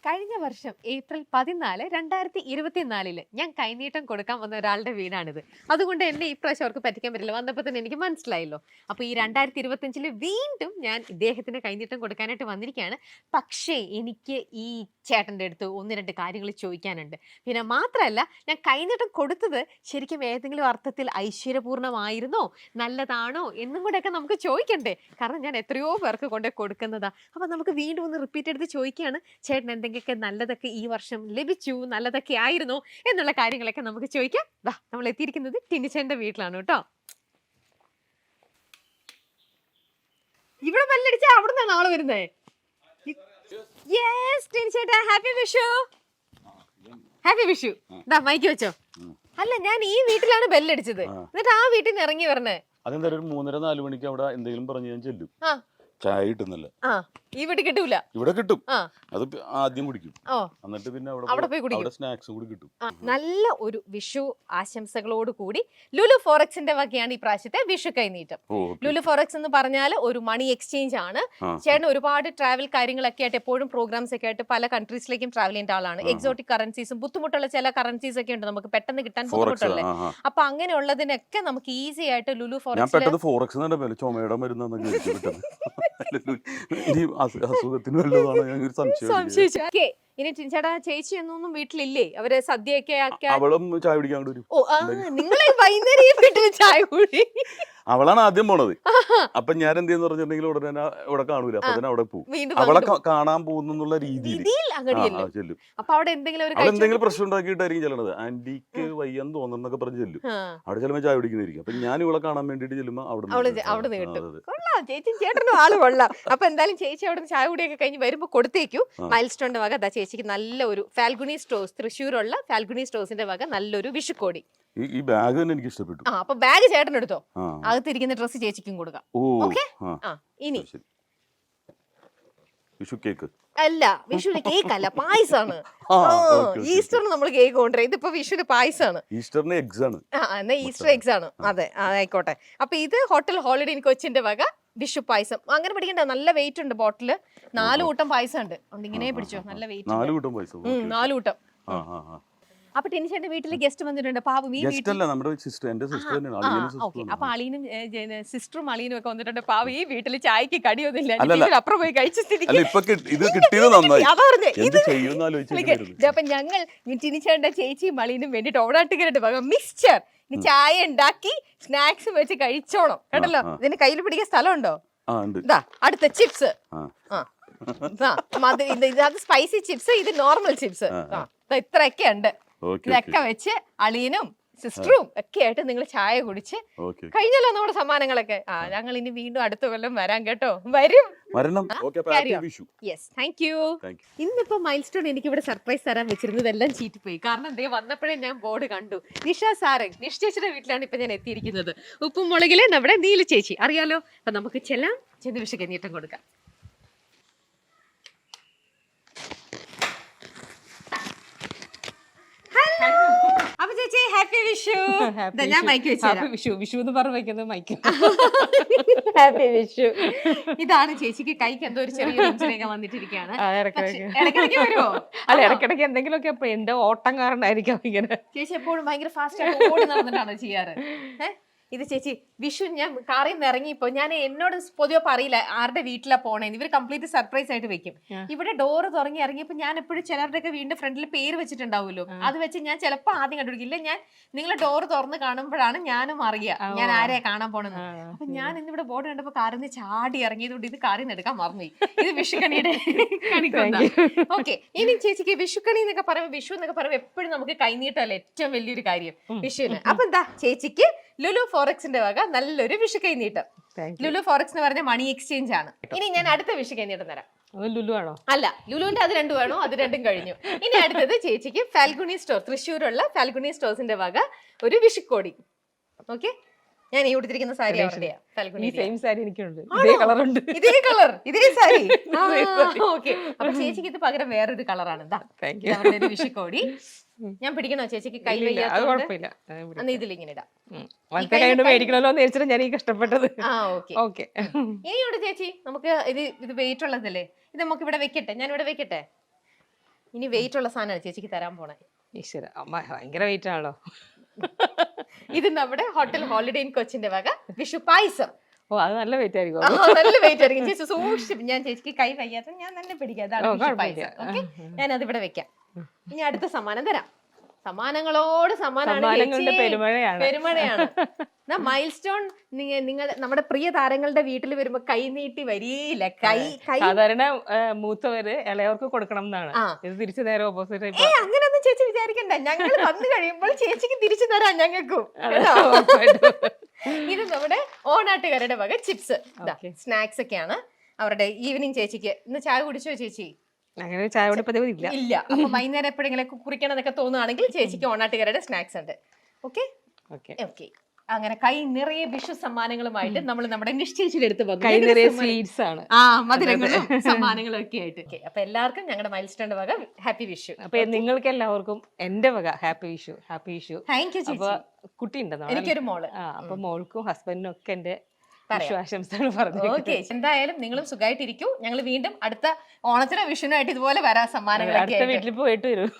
കഴിഞ്ഞ വർഷം ഏപ്രിൽ 14, 2024 ഞാൻ കൈനീട്ടം കൊടുക്കാൻ വന്ന ഒരാളുടെ വീടാണിത്. അതുകൊണ്ട് എന്നെ ഈ പ്രാവശ്യം അവർക്ക് പറ്റിക്കാൻ പറ്റില്ല. വന്നപ്പോൾ തന്നെ എനിക്ക് മനസ്സിലായല്ലോ. അപ്പോൾ ഈ 2025 വീണ്ടും ഞാൻ ഇദ്ദേഹത്തിന് കൈനീട്ടം കൊടുക്കാനായിട്ട് വന്നിരിക്കുകയാണ്. പക്ഷേ എനിക്ക് ഈ ചേട്ടൻ്റെ അടുത്ത് 1-2 കാര്യങ്ങൾ ചോദിക്കാനുണ്ട്. പിന്നെ മാത്രമല്ല, ഞാൻ കൈനീട്ടം കൊടുത്തത് ശരിക്കും ഏതെങ്കിലും അർത്ഥത്തിൽ ഐശ്വര്യപൂർണ്ണമായിരുന്നോ, നല്ലതാണോ എന്നും കൂടെയൊക്കെ നമുക്ക് ചോദിക്കണ്ടേ. കാരണം ഞാൻ എത്രയോ പേർക്ക് കൊണ്ട് കൊടുക്കുന്നതാ. അപ്പം നമുക്ക് വീണ്ടും ഒന്ന് റിപ്പീറ്റ് എടുത്ത് ചോദിക്കുകയാണ്, ചേട്ടൻ എന്തെങ്കിലുമൊക്കെ നല്ലതൊക്കെ ഈ വർഷം ലഭിച്ചു, നല്ലതൊക്കെ ആയിരുന്നോ എന്നുള്ള കാര്യങ്ങളൊക്കെ നമുക്ക് ചോദിക്കാം. നമ്മൾ എത്തിയിരിക്കുന്നത് ടിനിച്ചേട്ടന്റെ വീട്ടിലാണ് കേട്ടോ. ഇവിടെ ബെല്ലടിച്ചാ അവിടെ നിന്നാണ് ആള് വരുന്നേ. യെസ് ടിനിച്ചേട്ടാ, happy Vishu. Happy Vishu. Mic വെച്ചോ. അല്ല, ഞാൻ ഈ വീട്ടിലാണ് ബെല്ലടിച്ചത്, എന്നിട്ട് ആ വീട്ടിൽ നിന്ന് ഇറങ്ങി വരണേ. അതെന്തായാലും ഒരു 3-4 മണിക്ക് അവിടെ എന്തെങ്കിലും പറഞ്ഞ് ഞാൻ ചെല്ലും. ചായ കിട്ടുന്നില്ല. ഈ വീട്ടിൽ കിട്ടൂല. ഇവിടെ കിട്ടും. അത് ആദ്യം കുടിക്കും. എന്നിട്ട് പിന്നെ അവിടെ പോയി കുടിക്കും. അവിടെ സ്നാക്സും കൂടി കിട്ടും. നല്ല ഒരു വിഷു ആശംസകളോട് കൂടി ലുലു ഫോറക്സിന്റെ വകയാണ് ഈ പ്രാവശ്യത്തെ വിഷു കൈനീട്ടം. ലുലു ഫോറക്സ് എന്ന് പറഞ്ഞാൽ ഒരു മണി എക്സ്ചേഞ്ച് ആണ്. ചേട്ടൻ ഒരുപാട് ട്രാവൽ കാര്യങ്ങളൊക്കെ ആയിട്ട് എപ്പോഴും പ്രോഗ്രാംസ് ഒക്കെ ആയിട്ട് പല കൺട്രീസിലേക്കും ട്രാവൽ ചെയ്യേണ്ട ആളാണ്. എക്സോട്ടിക് കറൻസീസും ബുദ്ധിമുട്ടുള്ള ചില കറൻസീസ് ഒക്കെ ഉണ്ട്, നമുക്ക് പെട്ടെന്ന് കിട്ടാൻ ബുദ്ധിമുട്ടുള്ളത്. അപ്പൊ അങ്ങനെയുള്ളതിനൊക്കെ നമുക്ക് ഈസി ആയിട്ട് ലുലു സംശയിച്ചു. ഇനി ചേട്ടാ ചേച്ചി എന്നൊന്നും വീട്ടിലില്ലേ? അവര് സദ്യയൊക്കെ അവളും ചായ കുടിക്കാൻ വരും. ഓ, നിങ്ങളെ വൈകുന്നേരം ഈ വീട്ടിൽ ചായ കുടി. അവളാണ് ആദ്യം പോണത്. അപ്പൊ ഞാൻ എന്തെന്ന് പറഞ്ഞിട്ടുണ്ടെങ്കിൽ ഉടനെ ഇവിടെ കാണൂല. അപ്പൊ തന്നെ അവിടെ പോകും. അവളെ കാണാൻ പോകുന്നുള്ള രീതിയിൽ ചെല്ലും. അപ്പൊ അവിടെ എന്തെങ്കിലും പ്രശ്നം ഉണ്ടാക്കിയിട്ടായിരിക്കും ചെല്ലണത്. ആന്റിക്ക് വയ്യെന്ന് തോന്നുന്നൊക്കെ പറഞ്ഞ് ചെല്ലും. അവിടെ ചെല്ലുമ്പോ ചായ കുടിക്കുന്നതായിരിക്കും. അപ്പൊ ഞാൻ ഇവളെ കാണാൻ വേണ്ടിട്ട് ചെല്ലുമ്പോ അവിടെ കിട്ടും. കൊള്ളാം, ചേച്ചി ചേട്ടനും ആള് കൊള്ളാം. അപ്പൊ എന്തായാലും ചേച്ചി അവിടെ ചായ കുടിയൊക്കെ കഴിഞ്ഞ് വരുമ്പോ കൊടുത്തേക്കൂ. മൈൽ സ്റ്റോണിന്റെ വക ചേച്ചി ചേച്ചിക്ക് നല്ല ഒരു ഫാൽഗുനി സ്റ്റോഴ്സ്, തൃശ്ശൂരുള്ള ഫാൽഗുനി സ്റ്റോഴ്സിന്റെ വക നല്ലൊരു വിഷുക്കോടി. ഈ ബാഗ് തന്നെ എനിക്ക് ഇഷ്ടപ്പെട്ടു. ആ അപ്പൊ ബാഗ് ചേട്ടൻ എടുത്തോ, ആ. അകത്തിരിക്കുന്ന ഡ്രസ്സ് ചേച്ചിക്കും കൊടുക്കാം. ഓ ഓക്കെ. ആ ആ ഇനി ശരി. വിഷു കേക്ക് അല്ല, വിഷുവിന് കേക്ക് അല്ല, പായസാണ്. ആ, okay, okay, ഈസ്റ്ററിന് നമ്മൾ കേക്ക് കൊണ്ടുവരാം, ഇതിപ്പോ വിഷുവിന് പായസാണ്. ഈസ്റ്ററിന് എഗ്സ് ആണ്. എന്നാ ഈസ്റ്റർ എഗ്സ് ആണ്. അതെ ആയിക്കോട്ടെ. അപ്പൊ ഇത് ഹോട്ടൽ ഹോളിഡേ ഇൻ കൊച്ചിന്റെ വക വിഷു പായസം. അങ്ങനെ പിടിക്കണ്ട, നല്ല വെയിറ്റ് ഉണ്ട് ബോട്ടില്. 4 കൂട്ടം പായസം ഉണ്ട്. ഇങ്ങനെ പിടിച്ചോ, നല്ല വെയിറ്റ്. 4 കൂട്ടം പൈസ. 4 കൂട്ടം. ആ ആ ആ. അപ്പൊ ടെനിഷന്റെ വീട്ടിൽ ഗസ്റ്റ് വന്നിട്ടുണ്ട്. പാവം ഈ ഗസ്റ്റ് അല്ല, നമ്മുടെ സിസ്റ്റർ, എന്റെ സിസ്റ്റർ തന്നെയാണ്. അളിയനും ഓക്കെ. സിസ്റ്ററും അപ്പൊ അളിയനും സിസ്റ്ററും അളിയനും ഒക്കെ വന്നിട്ടുണ്ട്. പാവം ഈ വീട്ടിൽ ചായക്ക് കടിയൊന്നുമില്ല, അല്ലല്ല. അപ്പുറം പോയി കഴിച്ച സ്ഥിതിക്ക് അല്ല ഇപ്പൊ ഇത് കിട്ടിയത് നന്നായി. അതാ പറഞ്ഞേ, എന്ത് ഇത് ചെയ്യുമെന്ന് ആലോചിച്ചു. അപ്പൊ ഞങ്ങൾ ടിനിച്ചേട്ടന്റെ ചേച്ചിയും മളീനും വേണ്ടിട്ട് ഓടാട്ടുകാരുടെ ഭാഗം മിക്സ്ചർ ഇനി ചായ ഉണ്ടാക്കി സ്നാക്സ് വെച്ച് കഴിച്ചോണം കേട്ടല്ലോ. ഇതിന് കയ്യിൽ പിടിക്കാൻ സ്ഥലമുണ്ടോ? ആ ഉണ്ട്. ഇതാ അടുത്ത ചിപ്സ്. ആ അത് സ്പൈസി ചിപ്സ്, ഇത് നോർമൽ ചിപ്സ്. ഇത്രയൊക്കെ ഉണ്ട്. ഓക്കെ ഇതൊക്കെ വെച്ച് അളിയനും സിസ്റ്ററും ഒക്കെ ആയിട്ട് നിങ്ങൾ ചായ കുടിച്ച് ഓക്കെ. കഴിഞ്ഞല്ലോ നമ്മുടെ സമ്മാനങ്ങളൊക്കെ. ഞങ്ങൾ ഇനി വീണ്ടും അടുത്ത കൊല്ലം വരാം കേട്ടോ. വരും. വരണം. ഓക്കെ, അപ്പൊ happy Vishu. Yes, thank you. Thank you. ഇന്നിപ്പോ മൈൽ സ്റ്റോൺ എനിക്ക് ഇവിടെ സർപ്രൈസ് തരാൻ വെച്ചിരുന്നതെല്ലാം ചീറ്റിപ്പോയി. കാരണം എന്തേ വന്നപ്പോഴേ ഞാൻ ബോർഡ് കണ്ടു. നിഷ സാരംഗ്, നിഷ ചേച്ചിയുടെ വീട്ടിലാണ് ഇപ്പൊ ഞാൻ എത്തിയിരിക്കുന്നത്. ഉപ്പും മുളകിലെ നമ്മുടെ നീല ചേച്ചി അറിയാലോ. അപ്പൊ നമുക്ക് ചെന്ന് വിഷു കഞ്ഞീട്ടം കൊടുക്കാം. അപ്പൊ ചേച്ചി ഹാപ്പി വിഷു. ഞാൻ മൈക്ക് വെച്ചു. വിഷു എന്ന് പറഞ്ഞു വെക്കുന്നത് മൈക്ക്. ഹാപ്പി വിഷു. ഇതാണ് ചേച്ചിക്ക് കൈക്ക് എന്തോ ഒരു ചെറിയ ഇഞ്ചുറിയൊക്കെ വന്നിട്ടിരിക്കുകയാണ്. ഇടയ്ക്കിടയ്ക്ക് വരുമോ? അല്ല, ഇടയ്ക്കിടയ്ക്ക് എന്തെങ്കിലുമൊക്കെ എന്റെ ഓട്ടം കാരണമായിരിക്കാം ഇങ്ങനെ. ചേച്ചി എപ്പോഴും ഭയങ്കര ഫാസ്റ്റ് ആയിട്ട് ഓടി നടന്നിട്ടാണോ ചെയ്യാറ്? ഇത് ചേച്ചി വിഷു ഞാൻ കാറിൽ നിന്ന് ഇറങ്ങിയപ്പോ ഞാൻ എന്നോട് പൊതുവെ പറയില്ല ആരുടെ വീട്ടിലാ പോണേന്ന്. ഇവർ കംപ്ലീറ്റ് സർപ്രൈസ് ആയിട്ട് വെക്കും. ഇവിടെ ഡോറ് തുറങ്ങി ഇറങ്ങിയപ്പോ ഞാൻ എപ്പോഴും ചിലരുടെയൊക്കെ വീടിന്റെ ഫ്രണ്ടിൽ പേര് വെച്ചിട്ടുണ്ടാവുമല്ലോ, അത് വെച്ച് ഞാൻ ചിലപ്പോ ആദ്യം കണ്ടുപിടിക്കില്ല. ഞാൻ നിങ്ങളെ ഡോറ് തുറന്ന് കാണുമ്പോഴാണ് ഞാനും അറിയുക ഞാൻ ആരെയാ കാണാൻ പോണെന്ന്. അപ്പൊ ഞാൻ ഇന്നിവിടെ ബോർഡ് കണ്ടപ്പോ കാറിൽ നിന്ന് ചാടി ഇറങ്ങിയതുകൊണ്ട് ഇത് കാറിൽ നിന്ന് എടുക്കാൻ മറന്നുപോയി. ഇത് വിഷുക്കണിയുടെ കണിക്കൊണ്ട. ഓക്കെ. ഇനി ചേച്ചിക്ക് വിഷുക്കണി എന്നൊക്കെ പറയുമ്പോൾ, വിഷു എന്നൊക്കെ പറയുമ്പോൾ എപ്പോഴും നമുക്ക് കൈനീട്ടല്ലേ ഏറ്റവും വലിയൊരു കാര്യം വിഷുവിന്. അപ്പൊ എന്താ ചേച്ചിക്ക് ലുലു ഫോറക്സിന്റെ വക നല്ലൊരു വിഷു കൈനീട്ടം. ലുലു ഫോറക്സ് എന്ന് പറഞ്ഞ മണി എക്സ്ചേഞ്ച് ആണ്. ഇനി ഞാൻ അടുത്ത വിഷു കൈനീട്ടം തരാം. ലുലു ആണോ? അല്ല, ലുലുവിന്റെ അത് രണ്ടും വേണോ? അത് രണ്ടും കഴിഞ്ഞു. ഇനി അടുത്തത് ചേച്ചിക്ക് ഫാൽഗുനി സ്റ്റോർ, തൃശ്ശൂരുള്ള ഫാൽഗുനി സ്റ്റോഴ്സിന്റെ വക ഒരു വിഷുക്കോടി. ഓക്കെ. ഞാൻ ഈ കൊടുത്തിരിക്കുന്ന സാരി സെയിം സാരി എനിക്കുണ്ട്. ഇതേ കളറുണ്ട്. ഇതേ കളർ, ഇതേ സാരി. ഓക്കെ. അപ്പൊ ചേച്ചിക്ക് ഇത് പകരം വേറൊരു കളറാണ്. ഒരു വിഷുക്കോടി. ഞാൻ പിടിക്കണോ ചേച്ചിക്ക്? കൈ വയ്യാത്ത ഇതിലിങ്ങനെ ഇടാം. മേടിക്കണല്ലോ എന്ന് വെച്ചിട്ട് ഞാൻ ഈ കഷ്ടപ്പെട്ടത്. ഓക്കെ. ഇനിയോട് ചേച്ചി നമുക്ക് ഇത് വെയിറ്റ് ഉള്ളതല്ലേ, ഇത് നമുക്ക് ഇവിടെ വെക്കട്ടെ. ഞാൻ ഇവിടെ വെക്കട്ടെ. ഇനി വെയിറ്റ് ഉള്ള സാധനമാണ് ചേച്ചിക്ക് തരാൻ പോണേ. ഈശ്വര, അമ്മ ഭയങ്കര വെയിറ്റ് ആണല്ലോ. ഇത് നമ്മുടെ ഹോട്ടൽ ഹോളിഡേ ഇൻ കൊച്ചിന്റെ വക വിഷു പായസം. ഓ, അത് നല്ല വെയിറ്റ് ആയിരിക്കും. നല്ല വെയിറ്റ് ആയിരിക്കും. ചേച്ചി സൂക്ഷിച്ചു. ഞാൻ ചേച്ചിക്ക് കൈ വയ്യാത്ത ഞാൻ തന്നെ പിടിക്കാം. ഓക്കെ, ഞാൻ അതിവിടെ വെക്കാം. ഇനി അടുത്ത സമ്മാനം തരാം. സമ്മാനങ്ങളോട് സമ്മാനമാണ്, പെരുമഴയാണ്. മൈൽ സ്റ്റോൺ നിങ്ങൾ നമ്മുടെ പ്രിയ താരങ്ങളുടെ വീട്ടിൽ വരുമ്പോ കൈ നീട്ടി വരിയില്ല. സാധാരണ മൂത്തവര് ഇളയവർക്ക് കൊടുക്കണം എന്നാണ്. ഇത് തിരിച്ചു നേരെ ഓപ്പോസിറ്റ്. അങ്ങനെയൊന്നും ചേച്ചി വിചാരിക്കണ്ട. ഞങ്ങൾ വന്നു കഴിയുമ്പോൾ ചേച്ചിക്ക് തിരിച്ചു തരാം ഞങ്ങൾക്കും. ഇത് നമ്മുടെ ഓണാട്ടുകാരുടെ വക ചിപ്സ്, സ്നാക്സ് ഒക്കെയാണ്. അവരുടെ ഈവനിങ് ചേച്ചിക്ക് ഇന്ന് ചായ കുടിച്ചോ ചേച്ചി? അങ്ങനെ ചായ പതിവ് ഇല്ല. അപ്പൊ വൈകുന്നേരം എപ്പോഴെങ്കിലും കുറിക്കണം എന്നൊക്കെ തോന്നുകയാണെങ്കിൽ ചേച്ചിക്ക് ഓണാട്ടുകാരുടെ സ്നാക്സ് ഉണ്ട്. Okay okay. അങ്ങനെ കൈ നിറയെ വിഷു സമ്മാനങ്ങളുമായിട്ട് നമ്മൾ നമ്മുടെ നിശ്ചയിച്ചിട്ട് എടുത്ത് സ്വീറ്റ്സ് ആണ്, മധുരങ്ങളും സമ്മാനങ്ങളും ഒക്കെ ആയിട്ട്. അപ്പൊ എല്ലാവർക്കും ഞങ്ങളുടെ മൈൽ സ്റ്റോൺ വക ഹാപ്പി വിഷു. അപ്പൊ നിങ്ങൾക്ക് എല്ലാവർക്കും എന്റെ വക happy Vishu. Happy Vishu. Thank U. അപ്പൊ കുട്ടി ഉണ്ടെന്നോ? എനിക്കൊരു മോള്. അപ്പൊ മോൾക്കും ഹസ്ബൻഡിനും ഒക്കെ എന്റെ ഓക്കെ. എന്തായാലും നിങ്ങളും സുഖമായിട്ടിരിക്കൂ. ഞങ്ങൾ വീണ്ടും അടുത്ത ഓണത്തിനോ വിഷുവിനായിട്ട് ഇതുപോലെ വരാം സമ്മാനങ്ങളൊക്കെ.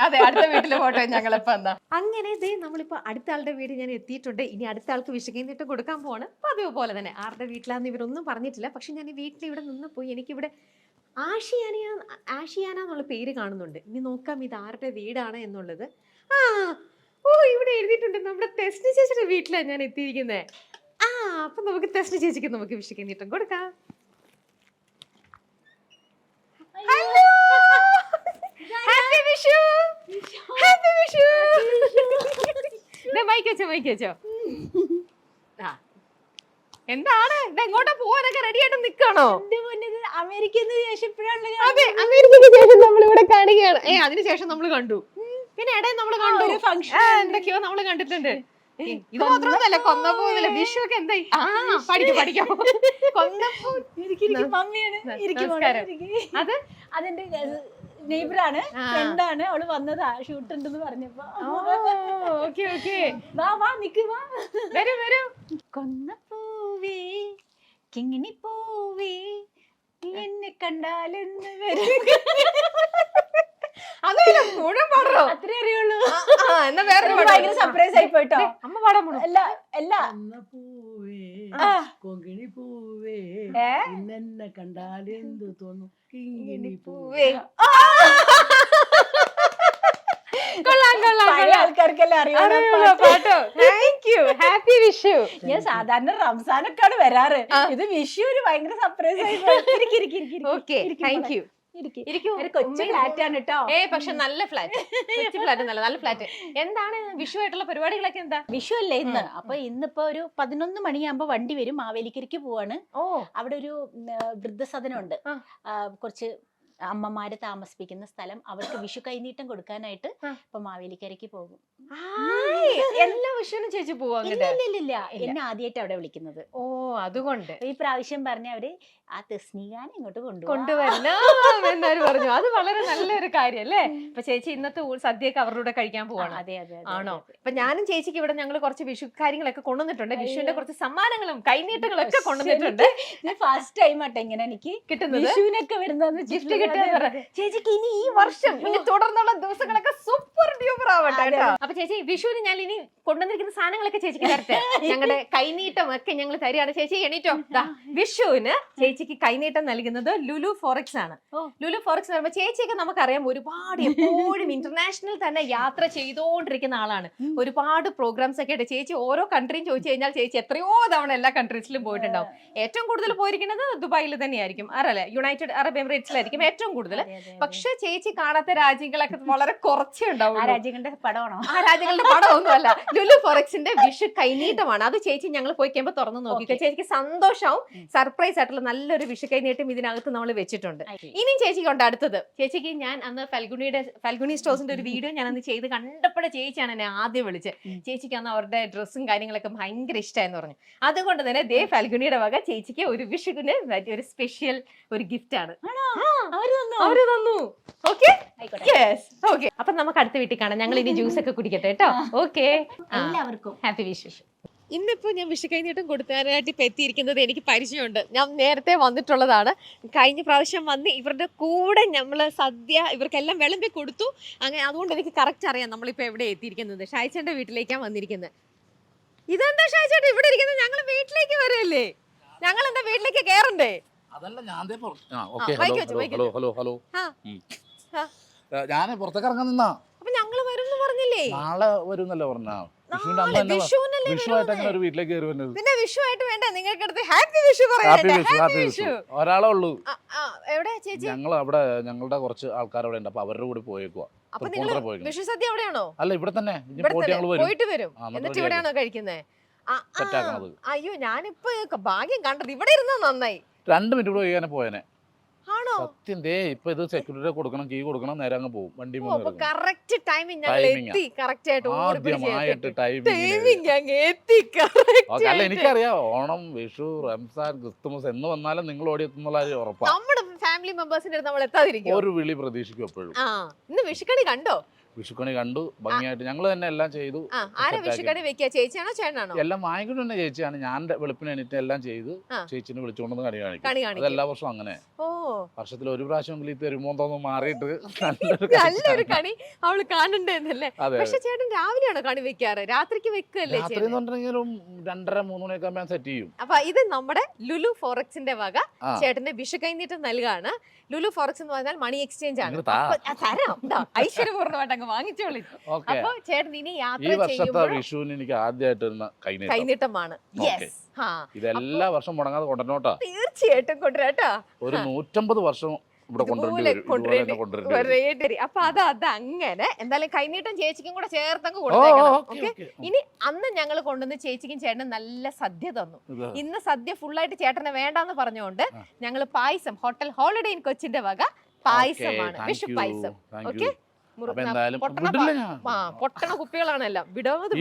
അതെ, അടുത്ത വീട്ടിൽ പോട്ടെ ഞങ്ങളിപ്പോ. എന്താ അങ്ങനെ ഇതേ നമ്മളിപ്പോ അടുത്ത ആളുടെ വീട് ഞാൻ എത്തിയിട്ടുണ്ട്. ഇനി അടുത്ത ആൾക്ക് വിഷു കൈനീട്ടം കൊടുക്കാൻ പോവാണ്. അപ്പൊ അതേപോലെ തന്നെ ആരുടെ വീട്ടിലാന്ന് ഇവരൊന്നും പറഞ്ഞിട്ടില്ല. പക്ഷെ ഞാൻ ഈ വീട്ടിൽ ഇവിടെ നിന്ന് പോയി എനിക്കിവിടെ ആഷിയാന എന്നുള്ള പേര് കാണുന്നുണ്ട്. ഇനി നോക്കാം ഇത് ആരുടെ വീടാണ് എന്നുള്ളത്. ഇവിടെ എഴുതിയിട്ടുണ്ട് നമ്മുടെ ടെസ്നി ചേച്ചിയുടെ വീട്ടിലാണ് ഞാൻ എത്തിയിരിക്കുന്നത്. അപ്പൊ നമുക്ക് ടെസ്നി ചേച്ചിക്ക് നമുക്ക് വിഷു കൈനീട്ടം കൊടുക്കാം. Hello, happy Vishu. Happy Vishu. Mic വെച്ചോ. എന്താണ് എങ്ങോട്ടാ പോവാനൊക്കെ റെഡി ആയിട്ട് നിക്കാണോ? അമേരിക്കയിൽ നിന്ന് ശേഷം ഇപ്പോഴാണ് അതെ, അമേരിക്കയ്ക്ക് ശേഷം നമ്മൾ ഇവിടെ കാണുകയാണ്. അതിനുശേഷം നമ്മൾ കണ്ടു. പിന്നെ ഇടയിൽ നമ്മൾ കണ്ടു ഒരു ഫംഗ്ഷൻ എന്തൊക്കെയോ നമ്മൾ കണ്ടിട്ടുണ്ട്. ഇത് മാത്രമൊന്നുമല്ല, കൊന്നപ്പൂവല്ല, വിഷു ഒക്കെ എന്തായി? പഠിക്കാം കൊന്നപ്പൂ. മമ്മിയാണ് നമസ്കാരം. അത് അതെന്റെ നെയ്ബറാണ്, ഫ്രണ്ടാണ്. അവള് വന്നതാ, ഷൂട്ട് ഉണ്ടെന്ന് പറഞ്ഞപ്പോ. ഓക്കെ ഓക്കെ, വാ നിക്ക് വാ. വരൂ. കൊന്നപ്പൂവേ കിങ്ങിണി പൂവേ എന്നെ കണ്ടാലെന്ന് വരും. അതല്ല, മുഴുവൻ പാടണോ? അത്രേ അറിയുള്ളൂ. എന്നാ വേറെ ഭയങ്കര സർപ്രൈസ് ആയി പോയിട്ടോ. അമ്മ പാടാൻ പോണു. എല്ലാ കൊങ്ങിണി പൂവേ ഏ ഇന്നെന്നെ കണ്ടാൽ എന്ത് തോന്നും കിങ്ങിണി പൂവേ. പഴയ ആൾക്കാർക്കെല്ലാം അറിയാം പാട്ടോ. Thank you, happy Vishu. ഞാൻ സാധാരണ റംസാനൊക്കെയാണ് വരാറ്. ഇത് വിഷു ഒരു ഭയങ്കര സർപ്രൈസ് ആയി പോയി. Okay, thank you. ഒരു കൊച്ചു ഫ്ലാറ്റ് ആണ് കേട്ടോ. പക്ഷെ നല്ല ഫ്ലാറ്റ്, ഫ്ലാറ്റ് നല്ല ഫ്ലാറ്റ്. എന്താണ് വിഷു ആയിട്ടുള്ള പരിപാടികളൊക്കെ? എന്താ വിഷു അല്ലേ ഇന്ന്? അപ്പൊ ഇന്നിപ്പോ ഒരു 11 മണിയാകുമ്പോ വണ്ടി വരും. മാവേലിക്കരയ്ക്ക് പോവാണ്. അവിടെ ഒരു വൃദ്ധസദനം ഉണ്ട്. കുറച്ച് അമ്മമാര് താമസിപ്പിക്കുന്ന സ്ഥലം. അവർക്ക് വിഷു കൈനീട്ടം കൊടുക്കാനായിട്ട് ഇപ്പൊ മാവേലിക്കരയ്ക്ക് പോകും. എല്ലാ വിഷുവിനും ചേച്ചി പോവാ? ഇല്ല എന്നെ ആദ്യമായിട്ട് അവിടെ വിളിക്കുന്നത്. അതുകൊണ്ട് ഈ പ്രാവശ്യം പറഞ്ഞ അവര് ആ തെസ്നികാനെ ഇങ്ങോട്ട് കൊണ്ടുവരണം എന്നവര് പറഞ്ഞു. അത് വളരെ നല്ലൊരു കാര്യം അല്ലേ? ഇപ്പൊ ചേച്ചി ഇന്നത്തെ സദ്യയൊക്കെ അവരുടെ കൂടെ കഴിക്കാൻ പോവാണ്. അതെ. ആണോ? അപ്പൊ ഞാനും ചേച്ചിക്ക് ഇവിടെ ഞങ്ങൾ കുറച്ച് വിഷു കാര്യങ്ങളൊക്കെ കൊണ്ടുവന്നിട്ടുണ്ട്. വിഷുവിന്റെ കുറച്ച് സമ്മാനങ്ങളും കൈനീട്ടങ്ങളും ഒക്കെ കൊണ്ടുവന്നിട്ടുണ്ട്. ഫസ്റ്റ് ടൈം ആട്ടെ ഇങ്ങനെ എനിക്ക് കിട്ടുന്നത്. വിഷുവിനൊക്കെ വരുന്നത് ഗിഫ്റ്റ് കിട്ടുക. ചേച്ചിക്ക് ഇനി ഈ വർഷം ഇനി തുടർന്നുള്ള ദിവസങ്ങളൊക്കെ സൂപ്പർ ഡ്യൂപ്പർ ആവട്ടെ കേട്ടോ. അപ്പൊ ചേച്ചി വിഷുവിന് ഞാൻ ഇനി കൊണ്ടുവന്നിരിക്കുന്ന സാധനങ്ങളൊക്കെ ചേച്ചിക്ക് തരട്ടെ. ഞങ്ങളുടെ കൈനീട്ടം ഒക്കെ ഞങ്ങൾ തരികയാണ്. ചേച്ചി എണീറ്റോ. വിഷുവിന് ചേച്ചിക്ക് കൈനീട്ടം നൽകുന്നത് ലുലു ഫോറക്സ് ആണ്. ലുലു ഫോറക്സ് എന്ന് പറയുമ്പോൾ ചേച്ചിയൊക്കെ നമുക്കറിയാം ഒരുപാട് എപ്പോഴും ഇന്റർനാഷണൽ തന്നെ യാത്ര ചെയ്തുകൊണ്ടിരിക്കുന്ന ആളാണ്. ഒരുപാട് പ്രോഗ്രാംസ് ഒക്കെ ആയിട്ട് ചേച്ചി ഓരോ കൺട്രിയും ചോദിച്ചു കഴിഞ്ഞാൽ ചേച്ചി എത്രയോ തവണ എല്ലാ കൺട്രീസിലും പോയിട്ടുണ്ടാവും. ഏറ്റവും കൂടുതൽ പോയിരിക്കുന്നത് ദുബായിൽ തന്നെയായിരിക്കും, അറല്ലേ, യുണൈറ്റഡ് അറബ് എമിറേറ്റ്സിലായിരിക്കും ഏറ്റവും കൂടുതൽ. പക്ഷെ ചേച്ചി കാണാത്ത രാജ്യങ്ങളൊക്കെ വളരെ കുറച്ചേ ഉണ്ടാവും. ആ രാജ്യങ്ങളുടെ പടമാണോ? ആ രാജ്യങ്ങളുടെ പടമൊന്നുമല്ല, ലുലു ഫോറക്സിന്റെ വിഷു കൈനീട്ടമാണ്. അത് ചേച്ചി ഞങ്ങൾ പോയി കഴിയുമ്പോൾ തുറന്നു നോക്കിക്കോ. ചേച്ചിക്ക് സന്തോഷവും സർപ്രൈസ് ആയിട്ടുള്ള നല്ലൊരു വിഷു കൈനീട്ടം ഇതിനകത്ത് നമ്മൾ വെച്ചിട്ടുണ്ട്. ഇനിയും ചേച്ചിക്ക് ഉണ്ട് അടുത്തത്. ചേച്ചിക്ക് ഞാൻ അന്ന് ഫൽഗുണി സ്റ്റോഴ്സിന്റെ ഒരു വീഡിയോ ഞാൻ അന്ന് ചെയ്ത് കണ്ടപ്പോഴേ ചേച്ചിയാണ് എന്നെ ആദ്യം വിളിച്ചത്. ചേച്ചിക്ക് അന്ന് അവരുടെ ഡ്രസ്സും കാര്യങ്ങളൊക്കെ ഭയങ്കര ഇഷ്ടമായെന്ന് പറഞ്ഞു. അതുകൊണ്ട് തന്നെ ദേ ഫൽഗുണിയുടെ വക ചേച്ചിക്ക് ഒരു വിഷുവിന് ഒരു സ്പെഷ്യൽ ഒരു ഗിഫ്റ്റ് ആണ്. അവര് തന്നു. ഓക്കെ, അപ്പൊ നമുക്ക് അടുത്ത വീട്ടിൽ കാണാം. ഞങ്ങൾ ഇനി ജ്യൂസ് ഒക്കെ കുടിക്കട്ടെ കേട്ടോ. ഓക്കെ, എല്ലാവർക്കും ഹാപ്പി വിഷു. ഇന്നിപ്പോൾ ഞാൻ വിഷു കൈനീട്ടം കൊടുക്കാനായിട്ട് ഇപ്പം എത്തിയിരിക്കുന്നത് എനിക്ക് പരിചയമുണ്ട്. ഞാൻ നേരത്തെ വന്നിട്ടുള്ളതാണ്. കഴിഞ്ഞ പ്രാവശ്യം വന്ന് ഇവരുടെ കൂടെ നമ്മൾ സദ്യ ഇവർക്കെല്ലാം വിളമ്പി കൊടുത്തു. അങ്ങനെ അതുകൊണ്ട് എനിക്ക് കറക്റ്റ് അറിയാം നമ്മളിപ്പോൾ എവിടെ എത്തിയിരിക്കുന്നത്. ഷായിച്ചേട്ടൻ്റെ വീട്ടിലേക്കാണ് വന്നിരിക്കുന്നത്. ഇതെന്താ ഷായിച്ചേട്ടൻ ഇവിടെ ഇരിക്കുന്നത്? ഞങ്ങൾ വീട്ടിലേക്ക് വരല്ലേ? ഞങ്ങൾ എന്താ വീട്ടിലേക്ക് കയറണ്ടേ? അതല്ല ഞാൻ ഞാൻ പുറത്തേക്ക് ഇറങ്ങാൻ നിന്നാ. അപ്പൊ ഞങ്ങള് വരും പറഞ്ഞില്ലേ? നാളെ വരുന്നല്ലേ പറഞ്ഞ. വിഷുവായിട്ട് അങ്ങനെ ഒരു വീട്ടിലേക്ക് കയറി വരുന്നത്. പിന്നെ വിഷുവായിട്ട് വേണ്ട നിങ്ങൾക്ക് അടുത്ത് ഹാപ്പി വിഷു പറയാം. ഒരാളെ ഉള്ളൂ. എവിടെ ചേച്ചി? ഞങ്ങൾ അവിടെ ഞങ്ങളുടെ കുറച്ച് ആൾക്കാർ അവിടെ ഉണ്ട്. അപ്പൊ അവരുടെ കൂടെ പോയേക്കുവാ. വിഷു സദ്യ അവിടെയാണോ? അല്ല, ഇവിടെ തന്നെ പോയിട്ട് വരും. എന്നിട്ട് ഇവിടെയാണോ കഴിക്കുന്നത്? അയ്യോ, ഞാനിപ്പോ ഭാഗ്യം കണ്ടത് ഇവിടെ ഇരുന്നാ നന്നായി. 2 മിനിറ്റ് കൂടെ കഴിയാനെ പോയനെ. ആണോ? സത്യം. ഇപ്പൊ ഇത് സെക്യൂരിറ്റി കൊടുക്കണം, കീ കൊടുക്കണം, നേരെ അങ്ങ് പോകും. വണ്ടി കറക്റ്റ് ടൈമിംഗ് ഞങ്ങൾ എത്തി. കറക്റ്റ് ആയിട്ട് ആദ്യമായിട്ട് ടൈമിംഗ് അങ്ങ് എത്തി. അല്ല, എനിക്കറിയാം ഓണം, വിഷു, റംസാൻ, ക്രിസ്തുമസ് എന്ന് വന്നാലും നിങ്ങൾ ഓടി എത്തുന്നുള്ള ഉറപ്പാണ്. നമ്മുടെ ഫാമിലി മെമ്പേഴ്സിന്റെ നമ്മൾ എത്താതിരിക്കും. ഒരു വിളി പ്രതീക്ഷിക്കും എപ്പോഴും. ഇന്ന് വിഷുക്കണി കണ്ടോ? വിഷുക്കണി കണ്ടു ഭംഗിയായിട്ട്. ഞങ്ങൾ തന്നെ എല്ലാം ചെയ്തു. ആരാ വിഷുക്കണി വെക്കുക? ചേച്ചിയാണോ ചേട്ടനാണോ? എല്ലാം വാങ്ങിക്കൊണ്ട് തന്നെ ചേച്ചിയാണ്. ഞാൻ വെളുപ്പിന് എണീറ്റ് എല്ലാം ചെയ്ത് ചേച്ചിനെ വിളിച്ചുകൊണ്ടെന്ന് കണി കാണിക്കും. എല്ലാ വർഷവും അങ്ങനെ. വർഷത്തിൽ ഒരു പ്രാവശ്യം തരുമോ തോന്നുന്നു മാറിയിട്ട് നല്ലൊരു കണി അവള് കാണണ്ടേന്നല്ലേ? പക്ഷെ ചേട്ടൻ രാവിലെയാണോ കണി വെക്കാറ്? രാത്രിക്ക് വെക്കല്ലേ? രാത്രി എന്ന് പറഞ്ഞെങ്കിലും 2:30-3 മണിയൊക്കെ ഞാൻ സെറ്റ് ചെയ്യും. അപ്പൊ ഇത് നമ്മുടെ ലുലു ഫോറക്സിന്റെ വക ചേട്ടന്റെ വിഷു കൈനീട്ടം നൽകാണ്. ലുലു ഫോറക്സ് എന്ന് പറഞ്ഞാൽ മണി എക്സ്ചേഞ്ച് ആണ്. ഐശ്വര്യപൂർണ്ണമായിട്ട് അങ്ങ് വാങ്ങിച്ചോളി. അപ്പൊ ചേട്ടൻ ഇനി യാത്ര ചെയ്യുമ്പോൾ വിഷുവിന് എനിക്ക് ആദ്യമായിട്ട് കൈനീട്ടമാണ്. ഇതെല്ലാ വർഷം മുടങ്ങാതെ കൊണ്ടുവന്നോട്ടാ. തീർച്ചയായിട്ടും കൊണ്ടുവരാട്ടോ. ഒരു 150 വർഷം ഇവിടെ കൊണ്ടുവരേണ്ടി വരും. ഇതുപോലെ തന്നെ കൊണ്ടുവരേണ്ടി വരും. ഒരേ അപ്പൊ അത് അങ്ങനെ എന്തായാലും കൈനീട്ടം ചേച്ചിക്കും കൂടെ ചേർത്തങ്ങ് കൊടുത്തേക്കണം. ഓക്കെ. ഇനി അന്ന് ഞങ്ങൾ കൊണ്ടുവന്ന് ചേച്ചിക്കും ചേട്ടനും നല്ല സദ്യ തന്നു. ഇന്ന് സദ്യ ഫുള്ളായിട്ട് ചേട്ടനെ വേണ്ടാന്ന് പറഞ്ഞുകൊണ്ട് ഞങ്ങൾ പായസം ഹോട്ടൽ ഹോളിഡേ ഇൻ കൊച്ചിന്റെ വക പായസമാണ്, വിഷു പായസം. ഓക്കെ. പൊട്ടണ കുപ്പികളാണെല്ലാം വിടാതെ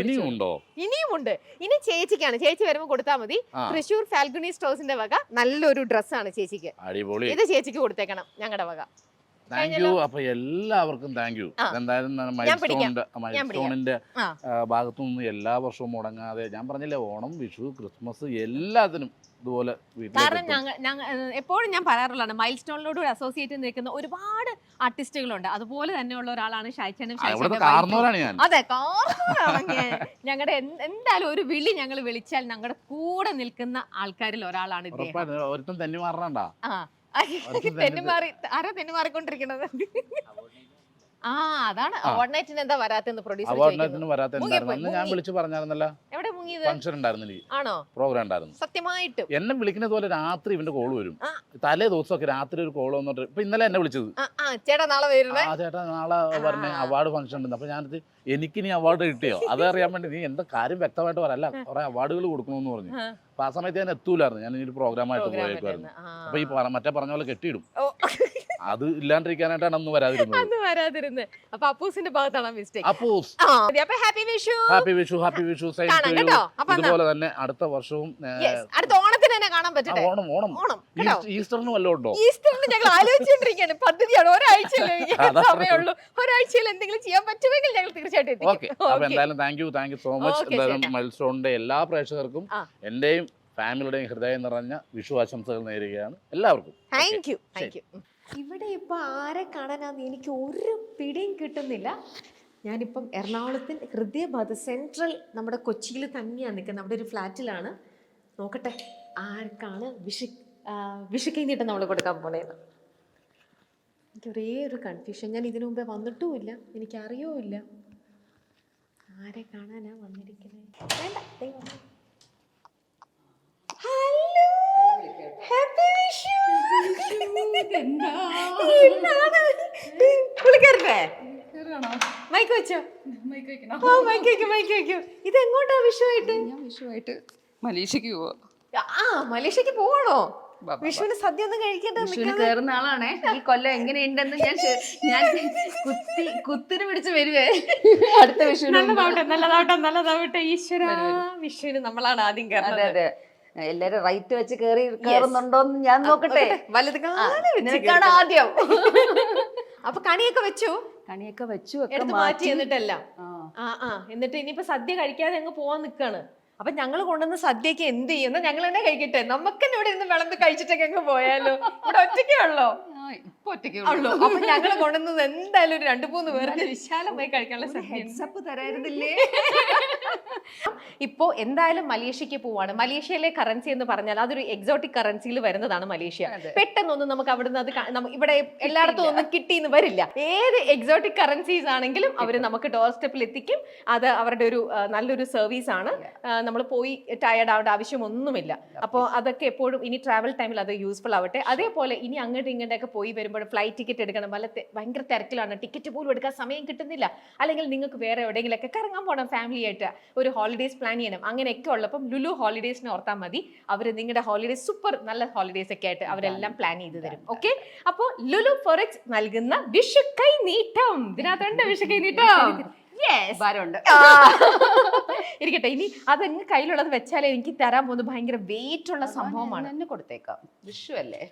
ഇനിയുമുണ്ട്. ഇനി ചേച്ചിക്കാണ്, ചേച്ചി വരുമ്പോ കൊടുത്താൽ മതി. തൃശ്ശൂർ ഫാൽഗുനി സ്റ്റോഴ്സിന്റെ വക നല്ലൊരു ഡ്രസ്സാണ് ചേച്ചിക്ക്. ഇത് ചേച്ചിക്ക് കൊടുത്തേക്കണം ഞങ്ങളുടെ വക. Thank you. അപ്പൊ എല്ലാവർക്കും താങ്ക് യു. എന്തായാലും മൈൽസ്റ്റോണിന്റെ ഭാഗത്തു നിന്ന് എല്ലാ വർഷവും മുടങ്ങാതെ, ഞാൻ പറഞ്ഞില്ലേ, ഓണം, വിഷു, ക്രിസ്മസ് എല്ലാത്തിനും ഇതുപോലെ. കാരണം എപ്പോഴും ഞാൻ പറയാറുള്ളതാണ്, മൈൽ സ്റ്റോണിനോട് അസോസിയേറ്റ് നിൽക്കുന്ന ഒരുപാട് ആർട്ടിസ്റ്റുകളുണ്ട്. അതുപോലെ തന്നെയുള്ള ഒരാളാണ് ഷൈച്ചനും. അതെ, ഞങ്ങളുടെ എന്തായാലും ഒരു വിളി ഞങ്ങൾ വിളിച്ചാൽ ഞങ്ങളുടെ കൂടെ നിൽക്കുന്ന ആൾക്കാരിൽ ഒരാളാണ് തെന്നുമാറിക്കൊണ്ടിരിക്കുന്നത്. അതാണ് അവാർഡ് നൈറ്റിന് എന്താ വരാത്തെന്ന് പ്രൊഡ്യൂസർ ഞാൻ വിളിച്ചു പറഞ്ഞായിരുന്നല്ലോ. എവിടെ മുങ്ങിയത്? ഫംഗ്ഷൻ ഉണ്ടായിരുന്നില്ല, ആണോ? പ്രോഗ്രാം ഉണ്ടായിരുന്നു. സത്യമായിട്ടും എന്നെ വിളിക്കുന്നത് പോലെ രാത്രി ഇവന്റെ കോള് വരും. തലേ ദിവസമൊക്കെ രാത്രി ഒരു കോള് വന്നിട്ട് ഇപ്പൊ ഇന്നലെ എന്നെ വിളിച്ചത്, ചേട്ടാ നാളെ വരുന്നേ. ചേട്ടാ നാളെ പറഞ്ഞ അവാർഡ് ഫംഗ്ഷൻ ഉണ്ട്. അപ്പൊ ഞാനത് എനിക്ക് നീ അവാർഡ് കിട്ടിയോ അത് അറിയാൻ വേണ്ടി നീ എന്താ കാര്യം വ്യക്തമായിട്ട് പറയല്ല, കുറെ അവാർഡുകൾ കൊടുക്കണമെന്ന് പറഞ്ഞു. അപ്പൊ ആ സമയത്ത് ഞാൻ എത്തൂലായിരുന്നു, ഞാൻ ഒരു പ്രോഗ്രാമായിട്ട് പോയേക്കുമായിരുന്നു. അപ്പൊ ഈ മറ്റേ പറഞ്ഞ പോലെ കെട്ടിയിടും. അത് ഇല്ലാണ്ടിരിക്കാനായിട്ടാണ് അന്ന് വരാതിരുന്നത്. അപ്പൊ അപ്പൂസിന്റെ ഭാഗത്താണ് mistake. Appus happy Vishu. Happy Vishu. Happy Vishu. ഇതുപോലെ തന്നെ അടുത്ത വർഷവും അടുത്ത ഓണത്തിന് തന്നെ കാണാൻ പറ്റട്ടെ. ഓണം ഈസ്റ്ററിനും വല്ലതും ഉണ്ടോ? ഈസ്റ്ററിന് ഞങ്ങൾ ആലോചിച്ചുകൊണ്ടിരിക്കുകയാണ്. പദ്ധതിയാണ്, ഒരാഴ്ചയിലേ സമയമുള്ളൂ. ഒരാഴ്ചയിൽ എന്തെങ്കിലും ചെയ്യാൻ പറ്റുമെങ്കിൽ ഞങ്ങൾ തീർച്ചയായിട്ടും എത്തിക്കും. അപ്പൊ എന്തായാലും താങ്ക് യു സോ മച്ച്. എന്തായാലും മൈൽസ്റ്റോണിന്റെ എല്ലാ പ്രേക്ഷകർക്കും എന്റെയും ഫാമിലിയുടെയും ഹൃദയം നിറഞ്ഞ വിഷു ആശംസകൾ നേരുകയാണ് എല്ലാവർക്കും. Thank you. ഇവിടെ ഇപ്പൊ ആരെ കാണാനാന്ന് എനിക്ക് ഒരു പിടിയും കിട്ടുന്നില്ല. ഞാനിപ്പം എറണാകുളത്തിൽ ഹൃദയഭാഗത്ത് സെൻട്രൽ നമ്മുടെ കൊച്ചിയിൽ തന്നെയാണ് നിൽക്കുന്നത്. അവിടെ ഒരു ഫ്ലാറ്റിലാണ്. നോക്കട്ടെ ആർക്കാണ് വിഷു കൈനീട്ടം നമ്മൾ കൊടുക്കാൻ പോണേന്ന്. എനിക്ക് ഒരേ ഒരു കൺഫ്യൂഷൻ. ഞാൻ ഇതിനു മുമ്പേ വന്നിട്ടുമില്ല, എനിക്കറിയുമില്ല ആരെ കാണാനാ വന്നിരിക്കുന്നത്. വേണ്ട, ഹാപ്പി വിഷു. മൈക്ക് വെച്ചോ? മൈക്ക് വെക്കോ. ഇത് എങ്ങോട്ടാ വിഷുവായിട്ട്? ഞാൻ വിഷുവായിട്ട് മലേഷ്യക്ക് പോവാ. മലേഷ്യക്ക് പോവാണോ? വിഷുവിന് സദ്യ ഒന്നും കഴിക്കേണ്ട കയറുന്ന ആളാണേ. ഈ കൊല്ലം എങ്ങനെയുണ്ടെന്ന് ഞാൻ കുത്തിന് പിടിച്ച് വരുവേ. അടുത്ത വിഷുവിന് നല്ലതാവട്ടെ. ഈശ്വര, വിഷുവിന് നമ്മളാണ് ആദ്യം കയറുന്നത്. അതെ, എല്ലാരും റൈറ്റ് വെച്ച് കയറുന്നുണ്ടോന്ന് ഞാൻ നോക്കട്ടെ. വലത് നിനക്കാണ് ആദ്യം. അപ്പൊ കണിയൊക്കെ വെച്ചു എടുത്ത് മാറ്റി എന്നിട്ടല്ല. എന്നിട്ട് ഇനിയിപ്പോ സദ്യ കഴിക്കാതെ അങ്ങ് പോവാൻ നിക്കാണ്. അപ്പൊ ഞങ്ങൾ കൊണ്ടുവന്ന സദ്യക്ക് എന്ത് ചെയ്യുന്ന ഞങ്ങൾ തന്നെ കഴിക്കട്ടെ. നമുക്ക് തന്നെ ഇവിടെ ഇരുന്ന് വിളമ്പി കഴിച്ചിട്ടൊക്കെ അങ്ങ് പോയാലോ? ഇവിടെ ഒറ്റയ്ക്കേ ഉള്ളോ? ഉള്ളൂ. അപ്പൊ ഞങ്ങൾ കൊണ്ടുവന്നത് എന്തായാലും ഒരു 2-3 പേർക്ക് വിശാലമായി കഴിക്കാനുള്ള ഹെഡ്സപ്പ് തരായിരുന്നില്ലേ? ഇപ്പോ എന്തായാലും മലേഷ്യക്ക് പോവാണ്. മലേഷ്യയിലെ കറൻസി എന്ന് പറഞ്ഞാൽ അതൊരു എക്സോട്ടിക് കറൻസിയിൽ വരുന്നതാണ് മലേഷ്യ. പെട്ടെന്നൊന്നും നമുക്ക് അവിടുന്ന് അത് ഇവിടെ എല്ലായിടത്തും ഒന്നും കിട്ടിയെന്ന് വരില്ല. ഏത് എക്സോട്ടിക് കറൻസീസ് ആണെങ്കിലും അവർ നമുക്ക് ഡോർ സ്റ്റെപ്പിൽ എത്തിക്കും. അത് അവരുടെ ഒരു നല്ലൊരു സർവീസ് ആണ്. നമ്മൾ പോയി ടയർഡ് ആവേണ്ട ആവശ്യമൊന്നുമില്ല. അപ്പോൾ അതൊക്കെ എപ്പോഴും ഇനി ട്രാവൽ ടൈമിൽ അത് യൂസ്ഫുൾ ആവട്ടെ. അതേപോലെ ഇനി അങ്ങോട്ടും ഇങ്ങോട്ടൊക്കെ പോയി വരുമ്പോൾ ഫ്ലൈറ്റ് ടിക്കറ്റ് എടുക്കണം. ഭയങ്കര തിരക്കിലാണ്, ടിക്കറ്റ് പോലും എടുക്കാൻ സമയം കിട്ടുന്നില്ല. അല്ലെങ്കിൽ നിങ്ങൾക്ക് വേറെ എവിടെയെങ്കിലൊക്കെ കറങ്ങാൻ പോകണം, ഫാമിലി ആയിട്ട് ഒരു ഹോളിഡേസ് പ്ലാൻ ചെയ്യണം. അങ്ങനെയൊക്കെ ഉള്ളപ്പം ലുലു ഹോളിഡേസിനെ ഓർത്താൽ മതി. അവർ നിങ്ങളുടെ ഹോളിഡേസ് സൂപ്പർ നല്ല ഹോളിഡേസ് ഒക്കെ ആയിട്ട് അവരെല്ലാം പ്ലാൻ ചെയ്ത് തരും. ഓക്കെ. അപ്പോൾ ലുലു ഫോറെക്സ് നൽകുന്ന വിഷു കൈ നീട്ടം. ഇതിനകത്തുണ്ട് വിഷു കൈ നീട്ടം. ഇരിക്കട്ടെ. ഇനി അതങ്ങ് കയ്യിലുള്ളത് വെച്ചാലേ എനിക്ക് തരാൻ പോകുന്നത് ഭയങ്കര വെയിറ്റ് ഉള്ള സംഭവമാണ്. തന്നെ കൊടുത്തേക്കാം, വിഷു അല്ലേ.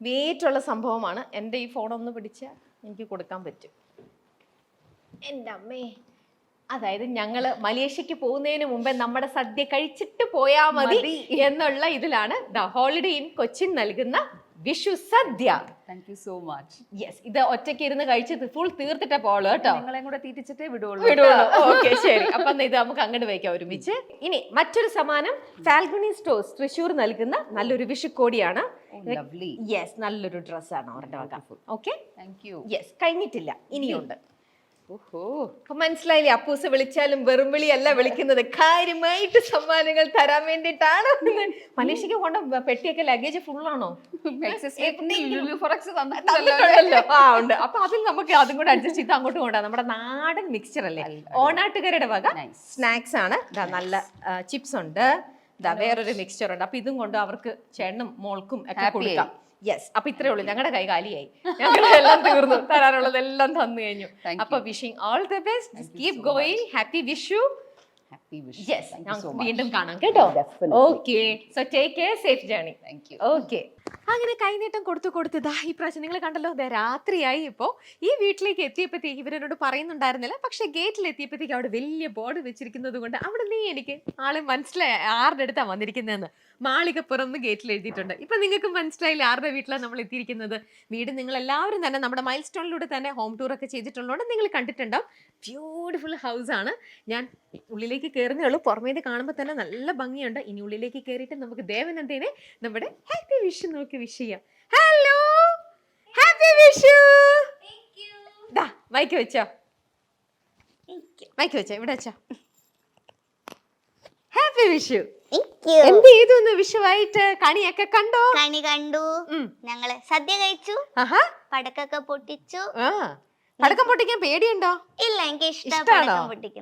വെയിറ്റ് ഉള്ള സംഭവമാണ്. എൻ്റെ ഈ ഫോണൊന്ന് പിടിച്ചാൽ എനിക്ക് കൊടുക്കാൻ പറ്റും. എൻ്റെ അമ്മേ, അതായത് ഞങ്ങള് മലേഷ്യക്ക് പോകുന്നതിന് മുമ്പേ നമ്മുടെ സദ്യ കഴിച്ചിട്ട് പോയാ മതി എന്നുള്ള ഇതിലാണ് ഹോളിഡേ ഇൻ കൊച്ചിൻ നൽകുന്ന Vishu sadya. Thank you so much. Yes, ഇത് ഒറ്റയ്ക്ക് ഇരുന്ന് കഴിച്ച് ഫുൾ തീർത്തിട്ടേ പോളൂ കേട്ടോ. നിങ്ങളെ കൂടെ തീറ്റിച്ചിട്ടേ വിടുള്ളൂ. ഓക്കെ, ശരി. അപ്പൊ ഇത് നമുക്ക് അങ്ങോട്ട് വയ്ക്കാം ഒരുമിച്ച്. ഇനി മറ്റൊരു സമ്മാനം ഫാൽഗുനി സ്റ്റോഴ്സ് തൃശ്ശൂർ നൽകുന്ന നല്ലൊരു വിഷുക്കോടിയാണ്. യെസ്, നല്ലൊരു ഡ്രസ്സാണ് അവരുടെ വക. Okay, thank you. യെസ്, കഴിഞ്ഞിട്ടില്ല, ഇനിയുണ്ട്. ഓഹോ, അപ്പൊ മനസ്സിലായില്ലേ, അപ്പൂസ് വിളിച്ചാലും വെറും വിളിയല്ല വിളിക്കുന്നത്, കാര്യമായിട്ട് സമ്മാനങ്ങൾ തരാൻ വേണ്ടിട്ടാണ്. മലേഷ്യക്ക് കൊണ്ട പെട്ടിയൊക്കെ ലഗേജ് ഫുള്ളാണോ? തന്നിട്ടുണ്ടല്ലോ. ആ ഉണ്ട്. അപ്പൊ അതിൽ നമുക്ക് അതും കൂടെ അഡ്ജസ്റ്റ് ചെയ്ത് അങ്ങോട്ട് കൊണ്ടുപോകാം. നമ്മുടെ നാടൻ മിക്സ്ചർ അല്ലേ, ഓണാട്ടുകാരുടെ വക സ്നാക്സ് ആണ്. നല്ല ചിപ്സ് ഉണ്ട്, വേറൊരു മിക്സ്ചർ ഉണ്ട്. അപ്പൊ ഇതും കൊണ്ട് അവർക്ക് ചേട്ടനും മോൾക്കും ഒക്കെ കൊടുക്കാം. യെസ്, അപ്പൊ ഇത്രേ ഉള്ളൂ, ഞങ്ങളുടെ കൈ കാലിയായി, ഞങ്ങളെല്ലാം തീർന്നു, തരാനുള്ളതെല്ലാം തന്നു കഴിഞ്ഞു. അപ്പൊ wishing all the best, keep going, happy Vishu. Yes, വീണ്ടും കാണാം കേട്ടോ. Okay, so take care, safe journey. Okay, അങ്ങനെ കൈനീട്ടം കൊടുത്തു ദാ ഈ പ്രാവശ്യം നിങ്ങൾ കണ്ടല്ലോ, രാത്രിയായി. ഇപ്പോൾ ഈ വീട്ടിലേക്ക് എത്തിയപ്പോഴത്തേക്ക് ഇവരോട് പറയുന്നുണ്ടായിരുന്നില്ല, പക്ഷെ ഗേറ്റിൽ എത്തിയപ്പോഴത്തേക്ക് അവിടെ വലിയ ബോർഡ് വെച്ചിരിക്കുന്നത് കൊണ്ട് അവിടെ നീ എനിക്ക് ആളെ മനസ്സിലായി ആരുടെ അടുത്താണ് വന്നിരിക്കുന്നതെന്ന്. മാളികപ്പുറം എന്ന് ഗേറ്റിൽ എഴുതിയിട്ടുണ്ട്. ഇപ്പൊ നിങ്ങൾക്ക് മനസ്സിലായില്ല ആരുടെ വീട്ടിലാണ് നമ്മൾ എത്തിയിരിക്കുന്നത്. വീട് നിങ്ങൾ എല്ലാവരും തന്നെ നമ്മുടെ മൈൽ സ്റ്റോണിലൂടെ തന്നെ ഹോം ടൂർ ഒക്കെ ചെയ്തിട്ടുള്ളതുകൊണ്ട് നിങ്ങൾ കണ്ടിട്ടുണ്ടാവും. ബ്യൂട്ടിഫുൾ ഹൗസ് ആണ്. ഞാൻ ഉള്ളിലേക്ക് കയറുന്നേ ഉള്ളൂ, പുറമേത് കാണുമ്പോൾ തന്നെ നല്ല ഭംഗിയുണ്ട്. ഇനി ഉള്ളിലേക്ക് കയറിയിട്ട് നമുക്ക് ദേവനന്ദേനെ നമ്മുടെ ഹാപ്പി വിഷു നോക്കി വിഷ് ചെയ്യാം. Hello, happy Vishu. ദാ മൈക്ക് വെച്ചോ, മൈക്ക് വെച്ചോ, ഇവിടെ വെച്ചോ. ഹാപ്പി വിഷു. എന്ത് ചെയ്തു വിഷുവായിട്ട്? കണിയൊക്കെ കണ്ടോ? കണി കണ്ടു, ഞങ്ങള് സദ്യ കഴിച്ചു, പടക്കൊക്കെ പൊട്ടിച്ചു. പടക്കം പൊട്ടിക്കാൻ പേടിയുണ്ടോ? ഇല്ല, എനിക്ക് ഇഷ്ടമാണോ?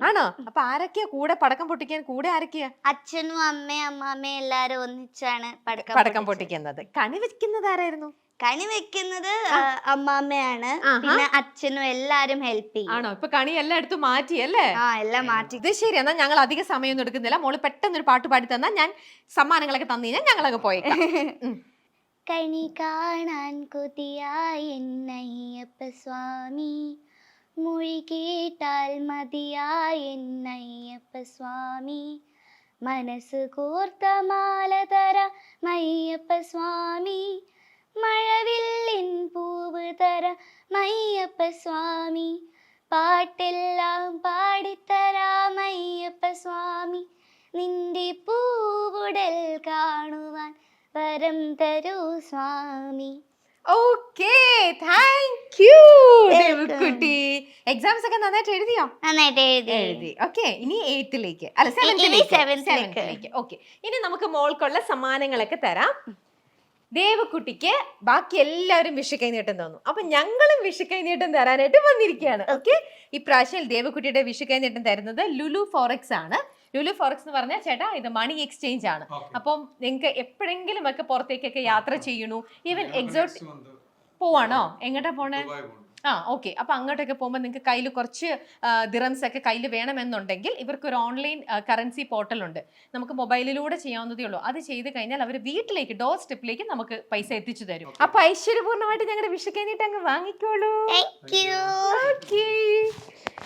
ആണോ? അപ്പൊ ആരൊക്കെയാ കൂടെ പടക്കം പൊട്ടിക്കാൻ? കൂടെ ആരൊക്കെയാ? അച്ഛനും അമ്മയും അമ്മാമ്മയും എല്ലാരും ഒന്നിച്ചാണ് പടക്കം പൊട്ടിക്കുന്നത്. കണി വെക്കുന്നത് ആരായിരുന്നു? കണി വെക്കുന്നത് അമ്മാമ്മയാണ്, പിന്നെ അച്ഛനും എല്ലാരും ഹെൽപ്പ് ചെയ്യും. ആണോ? ഇപ്പൊ കണി എല്ലായിടത്തും മാറ്റി അല്ലേ? എല്ലാം മാറ്റി. ഇത് ശരി, എന്നാ ഞങ്ങൾ അധിക സമയമൊന്നും എടുക്കുന്നില്ല. മോള് പെട്ടെന്നൊരു പാട്ട് പാടി തന്നാ ഞാൻ സമ്മാനങ്ങളൊക്കെ തന്നു കഴിഞ്ഞാൽ ഞങ്ങളങ്ങ് പോയേക്കാം. കണി കാണാൻ കൊതിയായി എന്നയ്യപ്പ സ്വാമി, മൊഴി കേട്ടാൽ മതിയായി എന്നയ്യപ്പ സ്വാമി, മനസ്സ് കോർത്ത മാല തരമയ്യപ്പ സ്വാമി, മഴവില്ലിൻ പൂവ് തരമയ്യപ്പ സ്വാമി, പാട്ടെല്ലാം പാടിത്തരാമയ്യപ്പ സ്വാമി, നിന്റെ പൂവുടൽ കാണുവാൻ വരം തരൂ സ്വാമി. ഓക്കേ, താങ്ക് യു ദേവക്കുട്ടി. എക്സാംസ് ഒക്കെ നന്നായിട്ട് എഴുതിയോ? നന്നായിട്ട് എഴുതി. ഓക്കെ, ഇനി 8ലേക്ക് അല്ല 7ലേക്ക്. ഓക്കെ, ഇനി നമുക്ക് മോൾക്കുള്ള സമ്മാനങ്ങളൊക്കെ തരാം. ദേവക്കുട്ടിക്ക് ബാക്കി എല്ലാവരും വിഷുക്കൈ നീട്ടം തന്നു, അപ്പൊ ഞങ്ങളും വിഷുക്കൈ നീട്ടം തരാനായിട്ട് വന്നിരിക്കുകയാണ്. ഓക്കെ, ഇപ്രാവശ്യം ദേവക്കുട്ടിയുടെ വിഷുക്കൈ നീട്ടം തരുന്നത് ലുലു ഫോറക്സ് ആണ്. ലുലു ഫോറക്സ് എന്ന് പറഞ്ഞാൽ ചേട്ടാ ഇത് മണി എക്സ്ചേഞ്ച് ആണ്. അപ്പം നിങ്ങൾക്ക് എപ്പോഴെങ്കിലും ഒക്കെ പുറത്തേക്കൊക്കെ യാത്ര ചെയ്യണു, ഈവൻ എക്സോട്ട് പോവാണോ? എങ്ങോട്ടാ പോണേ? ഓക്കെ, അപ്പൊ അങ്ങോട്ടൊക്കെ പോകുമ്പോൾ നിങ്ങൾക്ക് കയ്യിൽ കുറച്ച് ദിറംസ് ഒക്കെ കയ്യിൽ വേണമെന്നുണ്ടെങ്കിൽ ഇവർക്ക് ഒരു ഓൺലൈൻ കറൻസി പോർട്ടൽ ഉണ്ട്. നമുക്ക് മൊബൈലിലൂടെ ചെയ്യാവുന്നതേ ഉള്ളൂ. അത് ചെയ്ത് കഴിഞ്ഞാൽ അവർ വീട്ടിലേക്ക് ഡോർ സ്റ്റെപ്പിലേക്ക് നമുക്ക് പൈസ എത്തിച്ചു തരും. അപ്പൊ ഐശ്വര്യപൂർണ്ണമായിട്ട് ഞങ്ങളുടെ വിഷു കഴിഞ്ഞിട്ട് അങ്ങ് വാങ്ങിക്കോളൂ.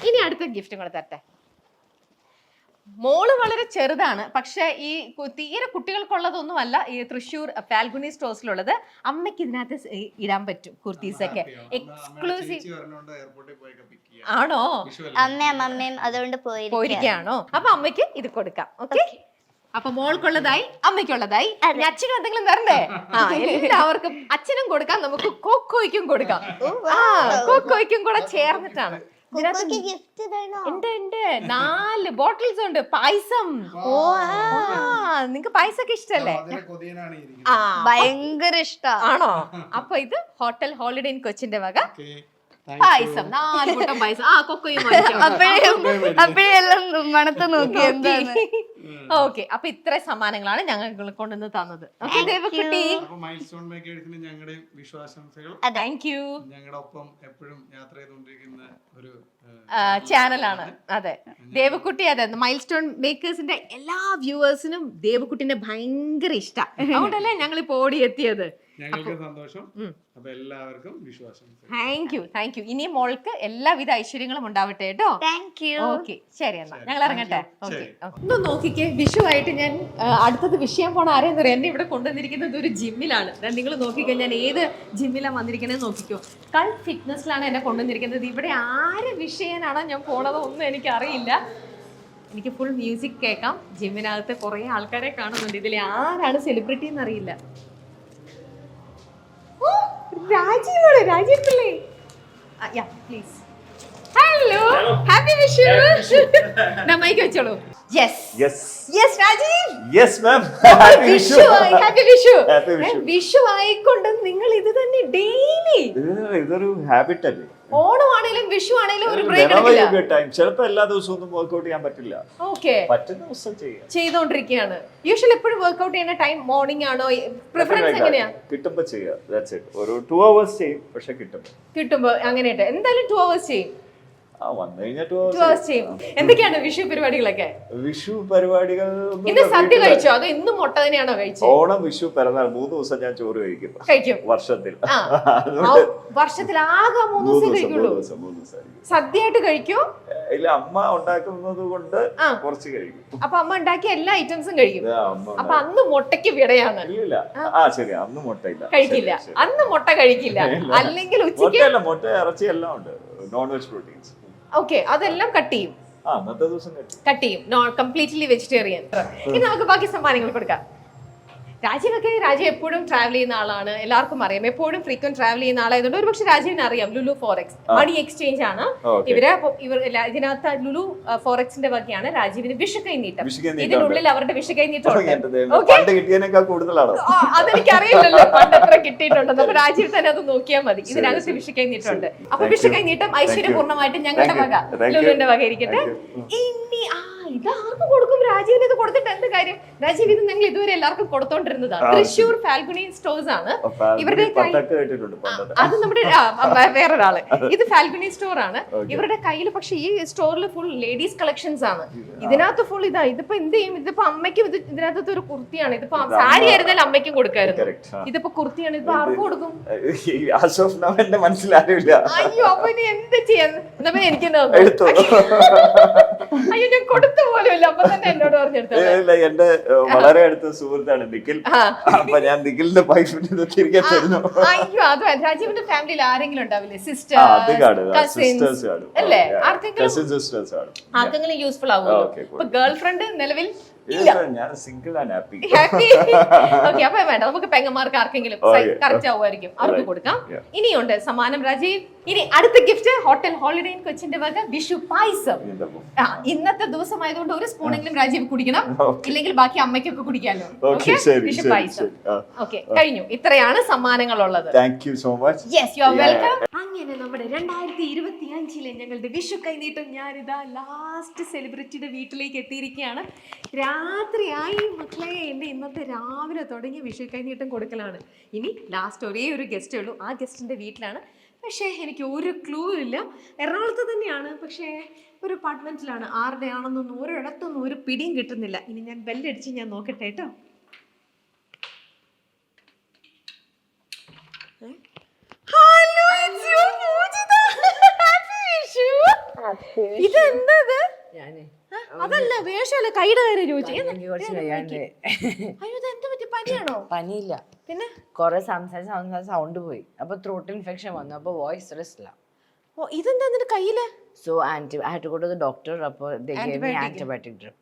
ഇനി അടുത്ത ഗിഫ്റ്റ് കൂടെ തരട്ടെ. മോള് വളരെ ചെറുതാണ്, പക്ഷെ ഈ തീരെ കുട്ടികൾക്കുള്ളതൊന്നും അല്ല. ഈ തൃശ്ശൂർ ഫാൽഗുനി സ്റ്റോഴ്സിലുള്ളത്. അമ്മയ്ക്ക് ഇതിനകത്ത് ഇടാൻ പറ്റും കുർത്തീസ് ഒക്കെ എക്സ്ക്ലൂസീവ്. ആണോ? അമ്മയും അതുകൊണ്ട് പോയിരിക്കുകയാണോ? അപ്പൊ അമ്മയ്ക്ക് ഇത് കൊടുക്കാം. ഓക്കെ, അപ്പൊ മോൾക്കുള്ളതായി അമ്മയ്ക്കുള്ളതായി. അച്ഛനും എന്തെങ്കിലും തരണ്ടേ? എല്ലാവർക്കും അച്ഛനും കൊടുക്കാം, നമുക്ക് കോക്കോയ്ക്കും കൊടുക്കാം. കോക്കോയ്ക്കും കൂടെ ചേർന്നിട്ടാണ്. ഉണ്ട് 4 ബോട്ടിൽസ് ഉണ്ട്. പായസം. നിങ്ങക്ക് പായസമൊക്കെ ഇഷ്ടല്ലേ? ഭയങ്കര ഇഷ്ടമാണോ? അപ്പൊ ഇത് ഹോട്ടൽ ഹോളിഡേ ഇൻ കൊച്ചിന്റെ വക പായസം, 4 കൂട്ടം പായസം. കൊക്കോയും അപ്പോഴെല്ലാം മണത്ത് നോക്കി. ഓക്കെ, അപ്പൊ ഇത്ര സമ്മാനങ്ങളാണ് ഞങ്ങൾ കൊണ്ടുവന്ന് തന്നത്. ദേവക്കുട്ടി, ഞങ്ങളുടെ വിശ്വാസംസകൾ. Thank you. ഞങ്ങളുടെ ഒപ്പം എപ്പോഴും യാത്ര ചെയ്തുകൊണ്ടിരിക്കുന്ന ഒരു ചാനലാണ്. അതെ, ദേവക്കുട്ടി. അതെ, മൈൽ സ്റ്റോൺ മേക്കേഴ്സിന്റെ എല്ലാ വ്യൂവേഴ്സിനും ദേവക്കുട്ടിനെ ഭയങ്കര ഇഷ്ടം. അതുകൊണ്ടല്ലേ ഞങ്ങൾ ഇപ്പൊ ഓടിയെത്തിയത്. ഞങ്ങൾക്ക് സന്തോഷം. അപ്പൊ എല്ലാവർക്കും വിശ്വാസം. Thank you. ഇനി മോൾക്ക് എല്ലാവിധ ഐശ്വര്യങ്ങളും ഉണ്ടാവട്ടെ കേട്ടോ. ഓക്കെ, ശരി, എന്നാ ഞങ്ങൾ ഇറങ്ങട്ടെ. ഒന്ന് നോക്കിക്കേ, വിഷുവായിട്ട് ഞാൻ അടുത്തത് വിഷയം പോണ ആരെയെന്ന് പറയാം. എന്നെ ഇവിടെ കൊണ്ടുവന്നിരിക്കുന്നത് ഒരു ജിമ്മിലാണ്. നിങ്ങൾ നോക്കിക്കോ, ഞാൻ ഏത് ജിമ്മിലാണ് വന്നിരിക്കുന്നത് നോക്കിക്കോ. കൾ ഫിറ്റ്നസ്സിലാണ് എന്നെ കൊണ്ടുവന്നിരിക്കുന്നത്. ഇവിടെ ആര് വിഷയനാണോ ഞാൻ പോണതോ ഒന്നും എനിക്കറിയില്ല. എനിക്ക് ഫുൾ മ്യൂസിക് കേൾക്കാം. ജിമ്മിനകത്ത് കുറെ ആൾക്കാരെ കാണുന്നുണ്ട്. ഇതിൽ ആരാണ് സെലിബ്രിറ്റി എന്നറിയില്ല. രാജീവ് പിള്ളേ, please. Hello, happy Vishu. Mic വെച്ചോളൂ. Yes Rajeev. Yes ma'am. Vishu happy Vishu. Happy Vishu. Vishu ആയിക്കൊണ്ട് നിങ്ങൾ ഇത് തന്നെ ഡെയിലി ഇതൊരു ഹാബിറ്റ് അല്ലേ? ഓണമാണേലും വിഷു ആണേലും ഒരു ബ്രേക്ക് എടുക്കില്ല. ടൈം ചിലപ്പോ എല്ലാ ദിവസവും ഒന്നും വർക്ക്ഔട്ട് ചെയ്യാൻ പറ്റില്ല. ഓക്കെ, പറ്റുന്ന ദിവസം ചെയ്യാം. ചെയ്തോണ്ടിരിക്കുകയാണ്. യൂഷ്വലി എപ്പോഴും വർക്ക്ഔട്ട് ചെയ്യുന്ന ടൈം മോർണിംഗ് ആണോ? പ്രിഫറൻസ് എങ്ങനെയാ? കിട്ടുമ്പോ ചെയ്യാം. That's it. ഒരു 2 hours ചെയ്യും, പക്ഷെ കിട്ടുമ്പോ അങ്ങനെയായിട്ട് എന്തായാലും 2 hours ചെയ്യും. വന്നു കഴിഞ്ഞാൽ 2 hours ചെയ്യും. എന്തൊക്കെയാണ് വിഷു പരിപാടികളൊക്കെ? വിഷു പരിപാടികൾ ഇന്ന് സദ്യ കഴിച്ചോ അതോ ഇന്നും മുട്ട തന്നെയാണോ കഴിച്ചത്? ഓണം, വിഷു, പിറന്നാൾ 3 ദിവസം ഞാൻ ചോറ് കഴിക്കും വർഷത്തിൽ. വർഷത്തിൽ ആകെ 3 ദിവസം കഴിക്കുള്ളൂ. സദ്യയായിട്ട് കഴിക്കോ? ഇല്ല, അമ്മ ഉണ്ടാക്കുന്നത് കൊണ്ട് കുറച്ച് കഴിക്കും. അപ്പൊ അമ്മ ഉണ്ടാക്കിയ എല്ലാ ഐറ്റംസും കഴിക്കും. അപ്പൊ അന്ന് മുട്ടയ്ക്ക് വിടയാണ്. ഇല്ല, ശരി, അന്ന് മുട്ടയില്ല, കഴിക്കില്ല. അന്ന് മുട്ട കഴിക്കില്ല. അല്ലെങ്കിൽ ഉച്ചയ്ക്ക് മുട്ട, ഇറച്ചി എല്ലാം ഉണ്ട്, നോൺ വെജ് പ്രോട്ടീൻസ്. ഓക്കെ, അതെല്ലാം കട്ട് ചെയ്യും. അന്നത്തെ ദിവസം കട്ട് ചെയ്യും. Completely vegetarian. ഇനി നമുക്ക് ബാക്കി സമ്മാനങ്ങൾ കൊടുക്കാം. രാജീവ് എപ്പോഴും ട്രാവൽ ചെയ്യുന്ന ആളാണ്, എല്ലാവർക്കും അറിയാം. എപ്പോഴും ഫ്രീക്വന്റ് ട്രാവൽ ചെയ്യുന്ന ആളായതുകൊണ്ട് ഒരുപക്ഷെ രാജീവിന് അറിയാം. ലുലു ഫോറക്സ് മണി എക്സ്ചേഞ്ച് ആണ് ഇവര്. ഇതിനകത്ത് ലുലു ഫോറക്സിന്റെ വകയാണ് രാജീവിന് വിഷു കൈനീട്ടം. ഇതിനുള്ളിൽ അവരുടെ വിഷു കൈനീട്ടം അതെനിക്ക് അറിയില്ലല്ലോ പണ്ട് എത്ര കിട്ടിയിട്ടുണ്ടെന്ന്. അപ്പൊ രാജീവ് തന്നെ അത് നോക്കിയാൽ മതി. ഇതിനകത്ത് വിഷു കൈനീട്ടമുണ്ട്. അപ്പൊ വിഷു കൈനീട്ടം ഐശ്വര്യപൂർണ്ണമായിട്ട് ഞങ്ങളുടെ വക, ലുലുവിന്റെ വക ഇരിക്കട്ടെ. ഇനി ഇത് ആർക്കും കൊടുക്കും? രാജീവിന് ഇത് കൊടുത്തിട്ട് എന്ത് കാര്യം? രാജീവ് ഇത് ഞങ്ങൾ ഇതുവരെ എല്ലാവർക്കും കൊടുത്തോണ്ടിരുന്നതാണ്. തൃശ്ശൂർ ഫാൽഗുനി സ്റ്റോഴ്സ് ആണ് ഇവരുടെ. അത് നമ്മുടെ വേറൊരാള്. ഇത് ഫാൽഗുനി സ്റ്റോർ ആണ് ഇവരുടെ കയ്യിൽ. പക്ഷെ ഈ സ്റ്റോറിൽ ഫുൾ ലേഡീസ് കളക്ഷൻസ് ആണ്. ഇതിനകത്ത് ഫുൾ ഇതിപ്പോ എന്ത് ചെയ്യും? ഇതിപ്പോ അമ്മയ്ക്കും ഇതിനകത്ത് ഒരു കുർത്തിയാണ്. ഇതിപ്പോ സാരി ആയിരുന്നാലും അമ്മയ്ക്കും കൊടുക്കായിരുന്നു. ഇതിപ്പോ കുർത്തിയാണ്. ഇതിപ്പോ ആർക്കും കൊടുക്കും? മനസ്സിലാവില്ല. അയ്യോ, അപ്പൊ ഇനി എന്ത് ചെയ്യാൻ? എനിക്ക് അയ്യോ, ഞാൻ കൊടുത്തു പോലുമില്ല. അപ്പൊ തന്നെ എന്നോട് പറഞ്ഞെടുത്തു. എന്റെ വളരെ അടുത്ത സുഹൃത്താണ് നിഖിൽ. അപ്പൊ ഞാൻ നിഖിലിന്റെ വൈഫിന് തിരികെ തരുന്നു. അയ്യോ, അത് രാജീവിന്റെ ഫാമിലിയിൽ ആരെങ്കിലും ഉണ്ടാവില്ലേ? സിസ്റ്റർ, അല്ലേ? ആർക്കെങ്കിലും യൂസ്ഫുൾ ആവുമല്ലോ. ഇപ്പൊ ഗേൾ ഫ്രണ്ട് നിലവിൽ ഞാൻ സിംഗിൾ ആൻഡ് ഹാപ്പി. ഓക്കെ, അപ്പൊ വേണ്ട, നമുക്ക് പെങ്ങന്മാർക്ക് ആർക്കെങ്കിലും കറക്റ്റ് ആവുമായിരിക്കും, അവർക്ക് കൊടുക്കാം. ഇനിയുണ്ട് സമ്മാനം രാജീവ്. ഇനി അടുത്ത ഗിഫ്റ്റ് ഹോട്ടൽ ഹോളിഡേ ഇൻ കൊച്ചിന്റെ വക വിഷു പായസം. ഇന്നത്തെ ദിവസം ആയതുകൊണ്ട് ഒരു സ്പൂണെങ്കിലും രാജീവ് കുടിക്കണം, ഇല്ലെങ്കിൽ ബാക്കി അമ്മയ്ക്കൊക്കെ കുടിക്കാമല്ലോ. വിഷു പായസം. ഓക്കെ, കഴിഞ്ഞു. ഇത്രയാണ് സമ്മാനങ്ങൾ ഉള്ളത്. Thank you so much. Yes, you are welcome. അങ്ങനെ നമ്മുടെ 2025 ഞങ്ങളുടെ വിഷു കൈനീട്ടം ഞാനിതാ ലാസ്റ്റ് സെലിബ്രിറ്റിയുടെ വീട്ടിലേക്ക് എത്തിയിരിക്കുകയാണ്. രാത്രിയായി മക്കളെ. എൻ്റെ ഇന്നത്തെ രാവിലെ തുടങ്ങിയ വിഷു കൈനീട്ടം കൊടുക്കലാണ്. ഇനി ലാസ്റ്റ് ഒരേ ഒരു ഗസ്റ്റേ ഉള്ളൂ. ആ ഗസ്റ്റിൻ്റെ വീട്ടിലാണ്. പക്ഷേ എനിക്ക് ഒരു ക്ലൂ ഇല്ല. എറണാകുളത്ത് തന്നെയാണ്, പക്ഷേ ഒരു അപ്പാർട്ട്മെൻറ്റിലാണ്. ആരുടെ ആണെന്നൊന്നും ഒരിടത്തൊന്നും ഒരു പിടിയും കിട്ടുന്നില്ല. ഇനി ഞാൻ ബെല്ലടിച്ച് ഞാൻ നോക്കട്ടെ കേട്ടോ. ഇതെന്തത്? അതല്ല, വേഷമല്ല, കൈയുടെ കാര്യം ചോദിച്ചു. അയ്യോ, ഇതെന്ത് പറ്റി? പനിയാണോ? പനിയില്ല, പിന്നെ കുറെ സംസാരിച്ച സൗണ്ട് പോയി. അപ്പൊ ത്രോട്ട് ഇൻഫെക്ഷൻ വന്നു. അപ്പൊ വോയിസ് റെസ്റ്റില്ല. ഓ, ഇതെന്താ നിന്റെ കയ്യില്? So I had to go to the doctor. അപ്പോൾ they gave me antibiotic drip.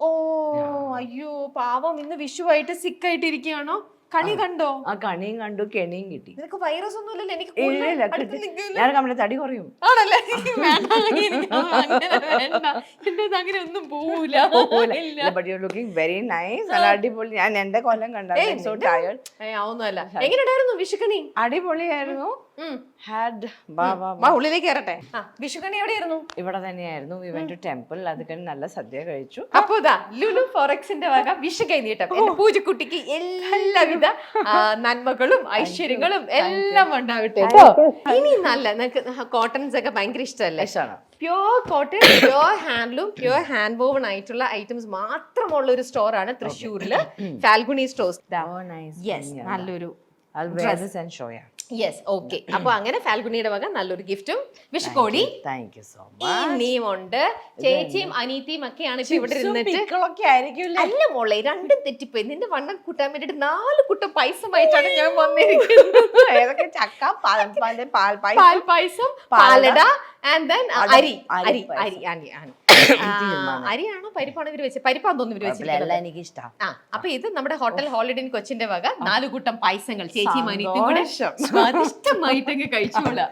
ഓ, അയ്യോ പാവം. ഇന്ന് വിഷുവായിട്ട് സിക്ക് ആയിട്ട് ഇരിക്കുകയാണോ? കണി കണ്ടോ? ആ കണിയും കണ്ടു, കെണിയും കിട്ടി. നിനക്ക് വൈറസ് ഒന്നും ഇല്ലല്ലോ? എനിക്ക് ഞാൻ നമ്മുടെ തടി കുറയും. ആണല്ലേ? അങ്ങനെ ഒന്നും പോവൂല. But you're looking very nice. അടിപൊളി. ഞാൻ എന്റെ കൊല്ലം കണ്ടു. So tired. ഒന്നുമല്ല. എങ്ങനെയുണ്ടായിരുന്നു വിഷുക്കണി? അടിപൊളിയായിരുന്നു. ഉള്ളിലേക്ക് കയറട്ടെ. വിഷുക്കണി എവിടെയായിരുന്നു? ഇവിടെ തന്നെയായിരുന്നു. We went to temple. അത് കഴിഞ്ഞ് നല്ല സദ്യ കഴിച്ചു. അപ്പൊ ഇതാ ലുലു ഫോറക്സിന്റെ വക വിഷു കൈനീട്ടം. എന്റെ പൂജക്കുട്ടിക്ക് എല്ലാവിധ നന്മകളും ഐശ്വര്യങ്ങളും എല്ലാം ഉണ്ടാവട്ടെ. ഇനി നല്ല കോട്ടൺസ് ഒക്കെ ഭയങ്കര ഇഷ്ടമല്ലേ? Pure cotton, pure handloom, pure hand woven ആയിട്ടുള്ള ഐറ്റംസ് മാത്രമുള്ള ഒരു സ്റ്റോറാണ് തൃശ്ശൂരില് ഫാൽഗുനി സ്റ്റോഴ്സ്. നല്ലൊരു യെസ്. ഓക്കെ, അപ്പൊ അങ്ങനെ ഫാൽഗുനിയുടെ വക നല്ലൊരു ഗിഫ്റ്റും വിഷുക്കോടി. ഇനിയുമുണ്ട്. ചേച്ചിയും അനീത്തിയും ഒക്കെയാണ് ഇപ്പൊ ഇവിടെ ഇരുന്നിട്ട്. അല്ല മോളെ, രണ്ടും തെറ്റിപ്പോയി. നിന്റെ വണ്ണം കൂട്ടാൻ വേണ്ടിട്ട് 4 കുട്ടം പായസമായിട്ടാണ് ഞാൻ വന്നിരിക്കുന്നത്. ചക്ക, പാൽപായസം, പാലട ആൻഡ് ദെൻ അരി. അരിയാണോ പരിപ്പാണോ ഇവര് വെച്ചത്? പരിപ്പാന്ന് തോന്നുന്നു ഇവര് വെച്ചിട്ടുള്ളത്. എനിക്ക് ഇഷ്ടം. അപ്പൊ ഇത് നമ്മുടെ ഹോട്ടൽ ഹോളിഡേ ഇൻ കൊച്ചിന്റെ വക 4 കൂട്ടം പായസങ്ങൾ ചേച്ചിയും അനീത്തിയും കൂടെ സ്വാദിഷ്ടമായിട്ടങ്ങ് കഴിച്ചോളാം.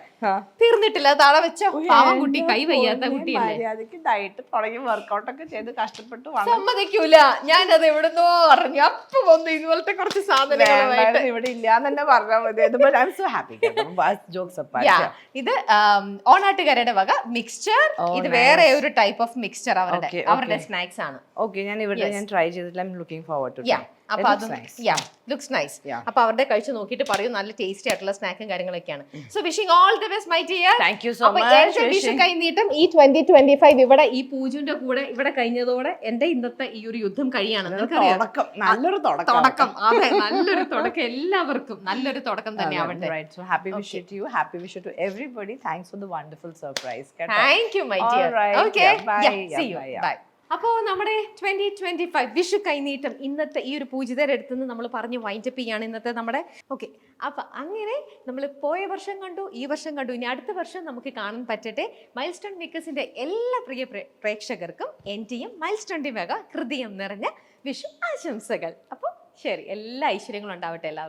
തീർന്നിട്ടില്ല, താഴെ വെച്ചോ. പാവം കുട്ടി, കൈ വയ്യാത്ത കുട്ടിയല്ലേ. മര്യാദക്ക് ഡയറ്റ് തുടങ്ങി വർക്കൗട്ട് ഒക്കെ ചെയ്ത് കഷ്ടപ്പെട്ട് സമ്മതിക്കൂല. ഞാനത് എവിടുന്നോ അറിഞ്ഞു. അപ്പൊ വന്നു ഇതുപോലത്തെ കുറച്ച് സാധനങ്ങളുമായിട്ട്. ഇവിടെ ഇല്ലാന്ന് തന്നെ പറഞ്ഞാൽ മതി. ഇത് ഓണാട്ടുകാരുടെ വക മിക്സ്ചർ. ഇത് വേറെ ഒരു ടൈപ്പ് ഓഫ് മിക്സ്ചർ അവരുടെ സ്നാക്സ് ആണ്. ഓക്കെ, ഞാൻ ഇവിടെ ഞാൻ ട്രൈ ചെയ്തിട്ടില്ല. I am looking forward to. അപ്പൊ അതും ലുക്സ് നൈസ്. അപ്പൊ അവരുടെ കഴിച്ച് നോക്കിയിട്ട് പറയൂ, നല്ല ടേസ്റ്റി ആയിട്ടുള്ള സ്നാക്കും കാര്യങ്ങളൊക്കെയാണ്. So wishing all the best my dear. Thank you so much. Vishu കൈനീട്ടം ഈ 2025 ഇവിടെ ഈ പൂജന്റെ കൂടെ ഇവിടെ കഴിഞ്ഞതോടെ എന്റെ ഇന്നത്തെ ഈ ഒരു യുദ്ധം കഴിയാണ്. നല്ലൊരു തുടക്കം. അതെ, നല്ലൊരു തുടക്കം. എല്ലാവർക്കും നല്ലൊരു തുടക്കം തന്നെ ആവട്ടെ. So happy wish to you, happy wish to everybody. Thanks for the wonderful surprise. Thank you my dear. Okay, bye. See you. Bye. അപ്പോൾ നമ്മുടെ 2025 വിഷു കൈനീട്ടം ഇന്നത്തെ ഈ ഒരു പൂജിതരുടെ അടുത്തുനിന്ന് നമ്മൾ പറഞ്ഞ് വൈൻഡപ്പ് ചെയ്യാണ് ഇന്നത്തെ നമ്മുടെ. ഓക്കെ, അപ്പൊ അങ്ങനെ നമ്മൾ പോയ വർഷം കണ്ടു, ഈ വർഷം കണ്ടു, ഇനി അടുത്ത വർഷം നമുക്ക് കാണാൻ പറ്റട്ടെ. മൈൽ സ്റ്റോൺ മേക്കേഴ്സിന്റെ എല്ലാ പ്രിയ പ്രേക്ഷകർക്കും എന്റെയും മൈൽ സ്റ്റോണിന്റെ വക ഹൃദയം നിറഞ്ഞ വിഷു ആശംസകൾ. അപ്പോൾ ശരി, എല്ലാ ഐശ്വര്യങ്ങളും ഉണ്ടാവട്ടെ എല്ലാവർക്കും.